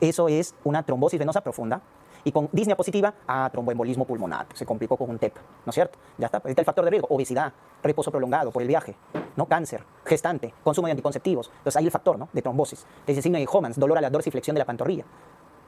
Speaker 1: Eso es una trombosis venosa profunda. Y con disnea positiva, tromboembolismo pulmonar. Se complicó con un TEP, ¿no es cierto? Ya está. Ahí está el factor de riesgo. Obesidad, reposo prolongado por el viaje, ¿no? Cáncer, gestante, consumo de anticonceptivos. Entonces ahí el factor, ¿no? De trombosis. Es el signo de Homans, dolor a la dorsiflexión de la pantorrilla.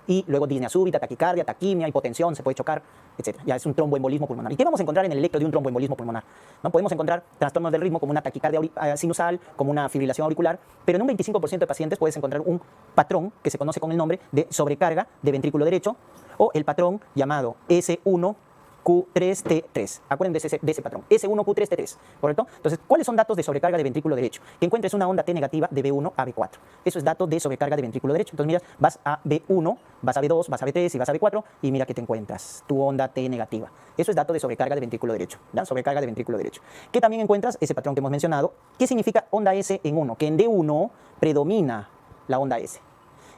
Speaker 1: Y luego disnea súbita, taquicardia, taquimia, hipotensión, se puede chocar, etc. Ya es un tromboembolismo pulmonar. ¿Y qué vamos a encontrar en el electro de un tromboembolismo pulmonar? ¿No? Podemos encontrar trastornos del ritmo como una taquicardia sinusal, como una fibrilación auricular, pero en un 25% de pacientes puedes encontrar un patrón que se conoce con el nombre de sobrecarga de ventrículo derecho o el patrón llamado S1Q3T3. Acuérdense de ese patrón, S1Q3T3, ¿correcto? Entonces, ¿cuáles son datos de sobrecarga de ventrículo derecho? Que encuentres una onda T negativa de B1 a B4. Eso es dato de sobrecarga de ventrículo derecho. Entonces, miras, vas a B1, vas a B2, vas a B3 y vas a B4 y mira que te encuentras tu onda T negativa. Eso es dato de sobrecarga de ventrículo derecho, ¿ya? Sobrecarga de ventrículo derecho. Que también encuentras ese patrón que hemos mencionado. ¿Qué significa onda S en 1? Que en D1 predomina la onda S.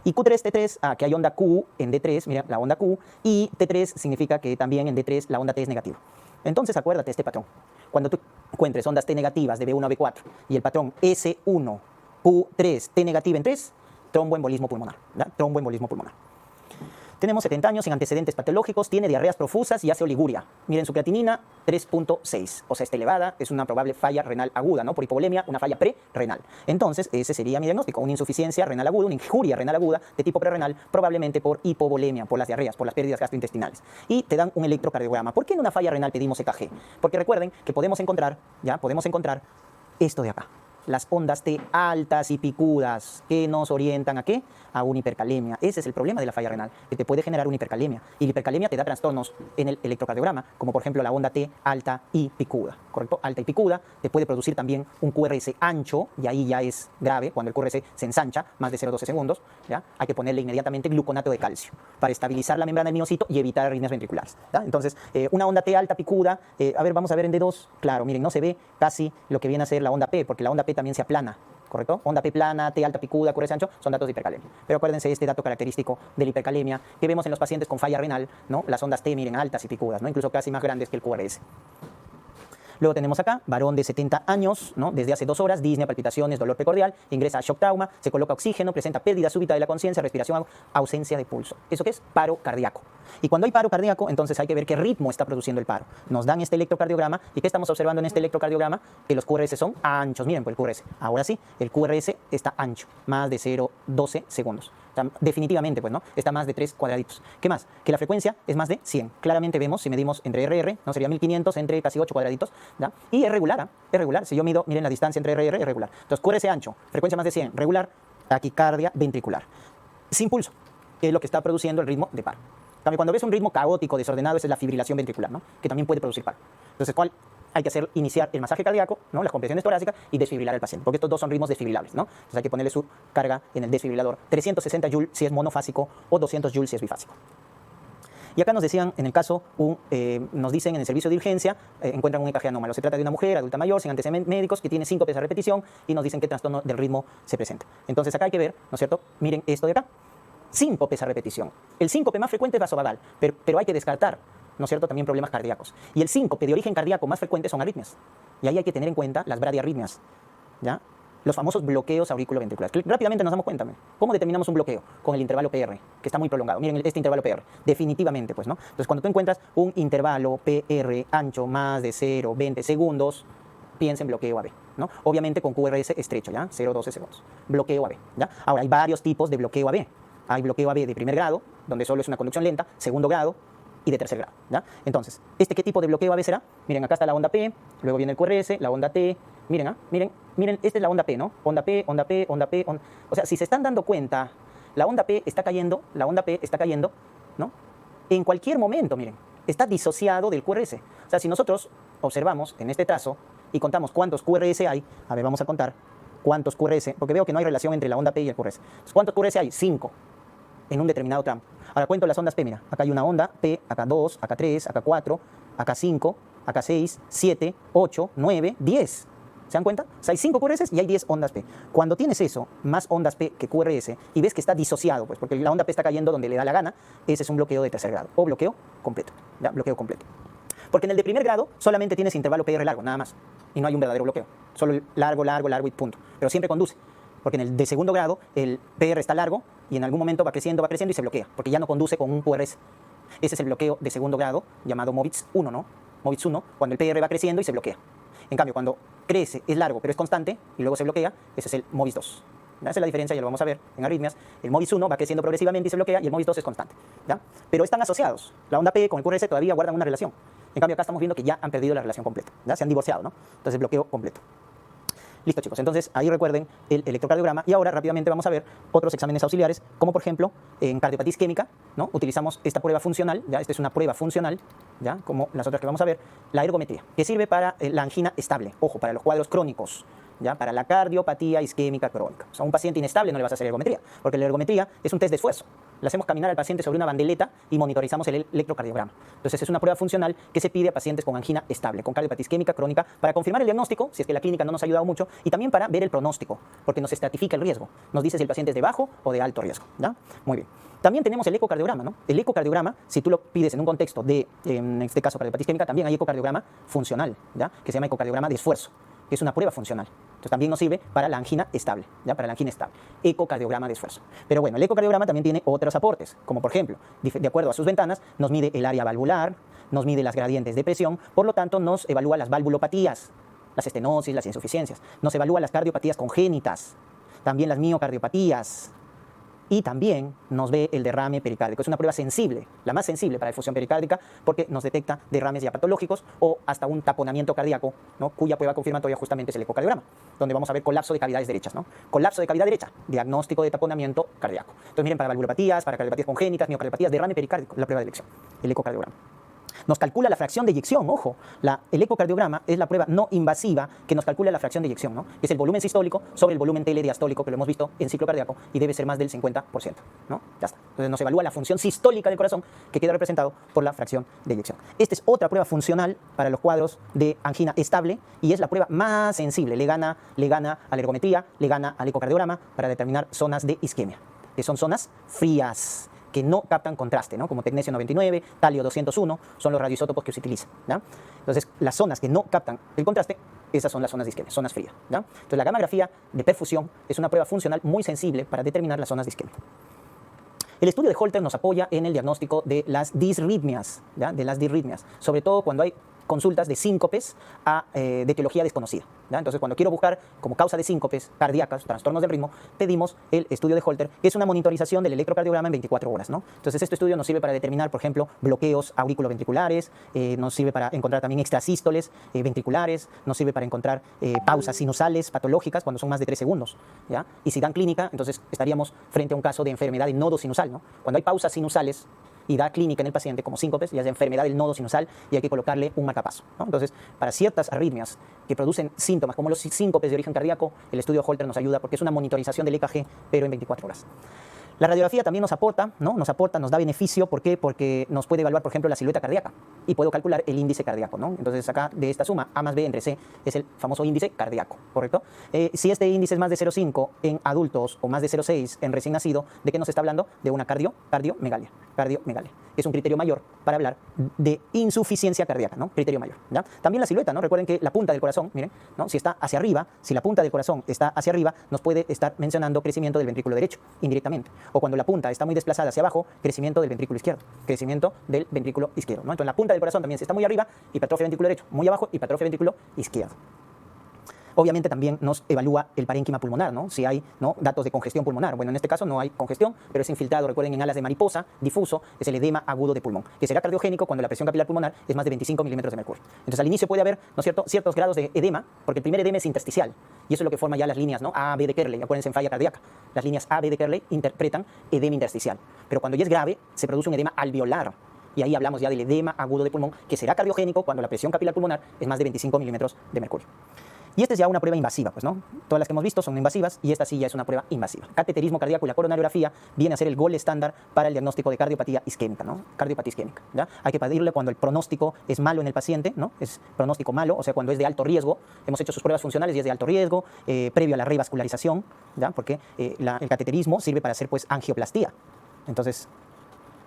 Speaker 1: Y Q3T3, que hay onda Q en D3, mira, la onda Q, y T3 significa que también en D3 la onda T es negativa. Entonces, acuérdate este patrón. Cuando tú encuentres ondas T negativas de B1 a B4 y el patrón S1, Q3, T negativa en 3, tromboembolismo pulmonar, ¿verdad? Tromboembolismo pulmonar. Tenemos 70 años sin antecedentes patológicos, tiene diarreas profusas y hace oliguria. Miren su creatinina 3.6, o sea, está elevada, es una probable falla renal aguda, ¿no? Por hipovolemia, una falla prerenal. Entonces, ese sería mi diagnóstico, una insuficiencia renal aguda, una injuria renal aguda de tipo prerenal, probablemente por hipovolemia, por las diarreas, por las pérdidas gastrointestinales. Y te dan un electrocardiograma. ¿Por qué en una falla renal pedimos EKG? Porque recuerden que podemos encontrar esto de acá. Las ondas T altas y picudas que nos orientan ¿a qué? A una hipercalemia. Ese es el problema de la falla renal, que te puede generar una hipercalemia. Y la hipercalemia te da trastornos en el electrocardiograma, como por ejemplo la onda T alta y picuda, ¿correcto? Alta y picuda, te puede producir también un QRS ancho, y ahí ya es grave, cuando el QRS se ensancha, más de 0,12 segundos, ¿ya? Hay que ponerle inmediatamente gluconato de calcio, para estabilizar la membrana del miocito y evitar arritmias ventriculares, ¿ya? Entonces, una onda T alta picuda, a ver, vamos a ver en D2, claro, miren, no se ve casi lo que viene a ser la onda P, porque la onda P también se aplana, ¿correcto? Onda P plana, T alta picuda, QRS ancho, son datos de hipercalemia. Pero acuérdense este dato característico de la hipercalemia que vemos en los pacientes con falla renal, ¿no? Las ondas T, miren, altas y picudas, ¿no? Incluso casi más grandes que el QRS. Luego tenemos acá, varón de 70 años, ¿no? Desde hace 2 horas, disnea, palpitaciones, dolor precordial, ingresa a shock trauma, se coloca oxígeno, presenta pérdida súbita de la conciencia, respiración, ausencia de pulso. ¿Eso qué es? Paro cardíaco. Y cuando hay paro cardíaco, entonces hay que ver qué ritmo está produciendo el paro. Nos dan este electrocardiograma, ¿y qué estamos observando en este electrocardiograma? Que los QRS son anchos, miren por el QRS. Ahora sí, el QRS está ancho, más de 0,12 segundos. O sea, definitivamente, pues, ¿no? Está más de 3 cuadraditos. ¿Qué más? Que la frecuencia es más de 100. Claramente vemos, si medimos entre RR, ¿no? Sería 1500 entre casi 8 cuadraditos, ¿ya? Y es regular, es regular. Si yo mido, miren la distancia entre RR, es regular. Entonces, QRS ancho, frecuencia más de 100, regular, taquicardia ventricular. Sin pulso, que es lo que está produciendo el ritmo de paro. También cuando ves un ritmo caótico, desordenado, esa es la fibrilación ventricular, ¿no? Que también puede producir paro. Entonces, ¿cuál? Hay que hacer, iniciar el masaje cardíaco, ¿no? Las compresiones torácicas y desfibrilar al paciente, porque estos dos son ritmos desfibrilables, ¿no? Entonces hay que ponerle su carga en el desfibrilador, 360 Joule si es monofásico o 200 Joule si es bifásico. Y acá nos decían, en el caso, nos dicen en el servicio de urgencia, encuentran un EKG anómalo. Se trata de una mujer adulta mayor, sin antecedentes médicos, que tiene síncopes a repetición y nos dicen qué trastorno del ritmo se presenta. Entonces acá hay que ver, ¿no es cierto? Miren esto de acá, síncopes a repetición. El síncope más frecuente es vasovagal, pero hay que descartar, ¿no es cierto?, también problemas cardíacos. Y el síncope de origen cardíaco más frecuente son arritmias. Y ahí hay que tener en cuenta las bradiarritmias, ¿ya? Los famosos bloqueos auriculoventriculares. Rápidamente nos damos cuenta, ¿cómo determinamos un bloqueo? Con el intervalo PR, que está muy prolongado. Miren este intervalo PR, definitivamente, pues, ¿no? Entonces, cuando tú encuentras un intervalo PR ancho más de 0,20 segundos, piensa en bloqueo AB, ¿no? Obviamente con QRS estrecho, ¿ya? 0,12 segundos. Bloqueo AB, ¿ya? Ahora, hay varios tipos de bloqueo AB. Hay bloqueo AB de primer grado, donde solo es una conducción lenta, segundo grado, y de tercer grado, ¿ya? Entonces, ¿qué tipo de bloqueo AB será? Miren, acá está la onda P, luego viene el QRS, la onda T, miren, miren, esta es la onda P, ¿no? Onda P, onda P, onda P, o sea, si se están dando cuenta, la onda P está cayendo, ¿no? En cualquier momento, miren, está disociado del QRS. O sea, si nosotros observamos en este trazo, y contamos cuántos QRS hay, a ver, vamos a contar cuántos QRS, porque veo que no hay relación entre la onda P y el QRS. Entonces, ¿cuántos QRS hay? 5 en un determinado tramo. Ahora cuento las ondas P, mira, acá hay una onda P, acá 2, acá 3, acá 4, acá 5, acá 6, 7, 8, 9, 10. ¿Se dan cuenta? O sea, hay 5 QRS y hay 10 ondas P. Cuando tienes eso, más ondas P que QRS, y ves que está disociado, pues porque la onda P está cayendo donde le da la gana, ese es un bloqueo de tercer grado, o bloqueo completo, ¿ya? Bloqueo completo. Porque en el de primer grado solamente tienes intervalo PR largo, nada más, y no hay un verdadero bloqueo. Solo el largo, largo, largo y punto. Pero siempre conduce. Porque en el de segundo grado el PR está largo y en algún momento va creciendo y se bloquea, porque ya no conduce con un QRS. Ese es el bloqueo de segundo grado, llamado MOVITS 1, ¿no? MOVITS 1, cuando el PR va creciendo y se bloquea. En cambio, cuando crece, es largo, pero es constante, y luego se bloquea, ese es el MOVITS 2. ¿Ya? Esa es la diferencia, ya lo vamos a ver en arritmias. El MOVITS 1 va creciendo progresivamente y se bloquea, y el MOVITS 2 es constante. ¿Ya? Pero están asociados. La onda P con el QRS todavía guardan una relación. En cambio, acá estamos viendo que ya han perdido la relación completa. ¿Ya? Se han divorciado, ¿no? Entonces, bloqueo completo. Listo, chicos. Entonces, ahí recuerden el electrocardiograma. Y ahora, rápidamente, vamos a ver otros exámenes auxiliares, como por ejemplo, en cardiopatía isquémica, ¿no? Utilizamos esta prueba funcional, ¿ya? Esta es una prueba funcional, ¿ya? Como las otras que vamos a ver, la ergometría, que sirve para la angina estable, ojo, para los cuadros crónicos, ¿ya? Para la cardiopatía isquémica crónica. O sea, a un paciente inestable no le vas a hacer ergometría, porque la ergometría es un test de esfuerzo. Le hacemos caminar al paciente sobre una bandeleta y monitorizamos el electrocardiograma. Entonces, es una prueba funcional que se pide a pacientes con angina estable, con cardiopatía isquémica crónica, para confirmar el diagnóstico, si es que la clínica no nos ha ayudado mucho, y también para ver el pronóstico, porque nos estratifica el riesgo. Nos dice si el paciente es de bajo o de alto riesgo, ¿ya? Muy bien. También tenemos el ecocardiograma, ¿no? El ecocardiograma, si tú lo pides en un contexto de, en este caso, cardiopatía isquémica, también hay ecocardiograma funcional, ¿ya? Que se llama ecocardiograma de esfuerzo, que es una prueba funcional. Entonces también nos sirve para la angina estable, ¿ya? Para la angina estable. Ecocardiograma de esfuerzo. Pero bueno, el ecocardiograma también tiene otros aportes, como por ejemplo, de acuerdo a sus ventanas, nos mide el área valvular, nos mide las gradientes de presión, por lo tanto nos evalúa las valvulopatías, las estenosis, las insuficiencias, nos evalúa las cardiopatías congénitas, también las miocardiopatías, y también nos ve el derrame pericárdico. Es una prueba sensible, la más sensible para difusión pericárdica, porque nos detecta derrames ya patológicos o hasta un taponamiento cardíaco, ¿no? Cuya prueba confirmatoria justamente es el ecocardiograma, donde vamos a ver colapso de cavidades derechas, ¿no? Colapso de cavidad derecha, diagnóstico de taponamiento cardíaco. Entonces miren, para valvulopatías, para cardiopatías congénitas, miocardiopatías, derrame pericárdico, la prueba de elección, el ecocardiograma. Nos calcula la fracción de eyección, ojo, el ecocardiograma es la prueba no invasiva que nos calcula la fracción de eyección, ¿no? Es el volumen sistólico sobre el volumen telediastólico, que lo hemos visto en ciclo cardíaco, y debe ser más del 50%, ¿no? Ya está. Entonces nos evalúa la función sistólica del corazón, que queda representado por la fracción de eyección. Esta es otra prueba funcional para los cuadros de angina estable, y es la prueba más sensible, le gana a la ergometría, le gana al ecocardiograma para determinar zonas de isquemia, que son zonas frías, que no captan contraste, ¿no? Como tecnesio 99, talio 201, son los radioisótopos que se utilizan, ¿ya? Entonces, las zonas que no captan el contraste, esas son las zonas de isquemia, zonas frías, ¿ya? Entonces, la gammagrafía de perfusión es una prueba funcional muy sensible para determinar las zonas de isquemia. El estudio de Holter nos apoya en el diagnóstico de las disritmias, ¿ya? De las disritmias, sobre todo cuando hay consultas de síncopes de etiología desconocida, ¿ya? Entonces, cuando quiero buscar como causa de síncopes cardíacas, trastornos del ritmo, pedimos el estudio de Holter, que es una monitorización del electrocardiograma en 24 horas, ¿no? Entonces, este estudio nos sirve para determinar, por ejemplo, bloqueos auriculoventriculares, nos sirve para encontrar también extrasístoles ventriculares, nos sirve para encontrar pausas sinusales patológicas cuando son más de 3 segundos, ¿ya? Y si dan clínica, entonces estaríamos frente a un caso de enfermedad de nodo sinusal, ¿no? Cuando hay pausas sinusales y da clínica en el paciente como síncopes, ya es enfermedad del nodo sinusal, y hay que colocarle un marcapaso, ¿no? Entonces, para ciertas arritmias que producen síntomas como los síncopes de origen cardíaco, el estudio Holter nos ayuda porque es una monitorización del EKG, pero en 24 horas. La radiografía también nos aporta, ¿no? Nos da beneficio. ¿Por qué? Porque nos puede evaluar, por ejemplo, la silueta cardíaca y puedo calcular el índice cardíaco, ¿no? Entonces, acá de esta suma, A más B entre C, es el famoso índice cardíaco, ¿correcto? Si este índice es más de 0,5 en adultos o más de 0,6 en recién nacido, ¿de qué nos está hablando? De una cardiomegalia. Es un criterio mayor para hablar de insuficiencia cardíaca, ¿no? Criterio mayor, ¿ya? También la silueta, ¿no? Recuerden que la punta del corazón, miren, ¿no? Si está hacia arriba, si la punta del corazón está hacia arriba, nos puede estar mencionando crecimiento del ventrículo derecho, indirectamente. O cuando la punta está muy desplazada hacia abajo, crecimiento del ventrículo izquierdo, ¿no? Entonces la punta del corazón también, si está muy arriba, hipertrofia ventrículo derecho, muy abajo, hipertrofia ventrículo izquierdo. Obviamente también nos evalúa el parénquima pulmonar, ¿no? Si hay, ¿no?, datos de congestión pulmonar. Bueno, en este caso no hay congestión, pero es infiltrado, recuerden, en alas de mariposa, difuso, es el edema agudo de pulmón, que será cardiogénico cuando la presión capilar pulmonar es más de 25 milímetros de mercurio. Entonces al inicio puede haber, ¿no es cierto?, ciertos grados de edema, porque el primer edema es intersticial, y eso es lo que forma ya las líneas, ¿no?, A, B de Kerley. Acuérdense en falla cardíaca, las líneas A, B de Kerley interpretan edema intersticial, pero cuando ya es grave, se produce un edema alveolar. Y ahí hablamos ya del edema agudo de pulmón, que será cardiogénico cuando la presión capilar pulmonar es más de 25 milímetros de mercurio. Y esta es ya una prueba invasiva, pues, ¿no? Todas las que hemos visto son invasivas y esta sí ya es una prueba invasiva. Cateterismo cardíaco y la coronariografía viene a ser el gol estándar para el diagnóstico de cardiopatía isquémica, ¿no? Cardiopatía isquémica, ¿ya? Hay que pedirle cuando el pronóstico es malo en el paciente, ¿no? Es pronóstico malo, o sea, cuando es de alto riesgo. Hemos hecho sus pruebas funcionales y es de alto riesgo, previo a la revascularización, ¿ya? Porque el cateterismo sirve para hacer, pues, angioplastía. Entonces,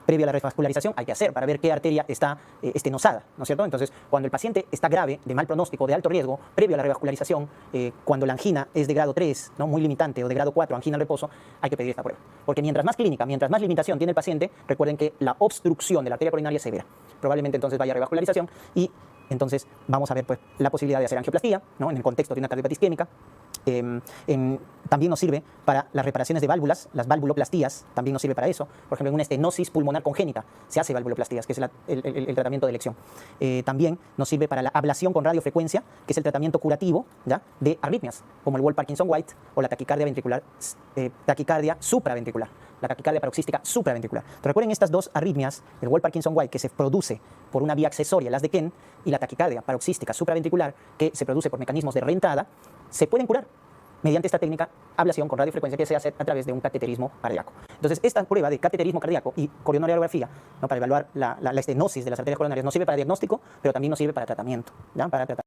Speaker 1: previo a la revascularización hay que hacer para ver qué arteria está estenosada, ¿no es cierto? Entonces, cuando el paciente está grave, de mal pronóstico, de alto riesgo, previo a la revascularización, cuando la angina es de grado 3, ¿no? Muy limitante, o de grado 4, angina al reposo, hay que pedir esta prueba. Porque mientras más clínica, mientras más limitación tiene el paciente, recuerden que la obstrucción de la arteria coronaria es severa. Probablemente entonces vaya a revascularización y entonces vamos a ver, pues, la posibilidad de hacer angioplastía, ¿no? En el contexto de una cardiopatía isquémica. También nos sirve para las reparaciones de válvulas, las valvuloplastías, también nos sirve para eso. Por ejemplo, en una estenosis pulmonar congénita se hace valvuloplastías, que es el tratamiento de elección. También nos sirve para la ablación con radiofrecuencia, que es el tratamiento curativo, ¿ya? De arritmias, como el Wolff-Parkinson-White o la taquicardia ventricular, taquicardia supraventricular, la taquicardia paroxística supraventricular. Entonces, recuerden estas dos arritmias, el Wolff-Parkinson-White, que se produce por una vía accesoria, las de Ken, y la taquicardia paroxística supraventricular, que se produce por mecanismos de reentrada, se pueden curar mediante esta técnica, ablación con radiofrecuencia, que se hace a través de un cateterismo cardíaco. Entonces, esta prueba de cateterismo cardíaco y coronariografía, ¿no? Para evaluar la estenosis de las arterias coronarias, nos sirve para diagnóstico, pero también nos sirve para tratamiento, ¿ya? Para tratar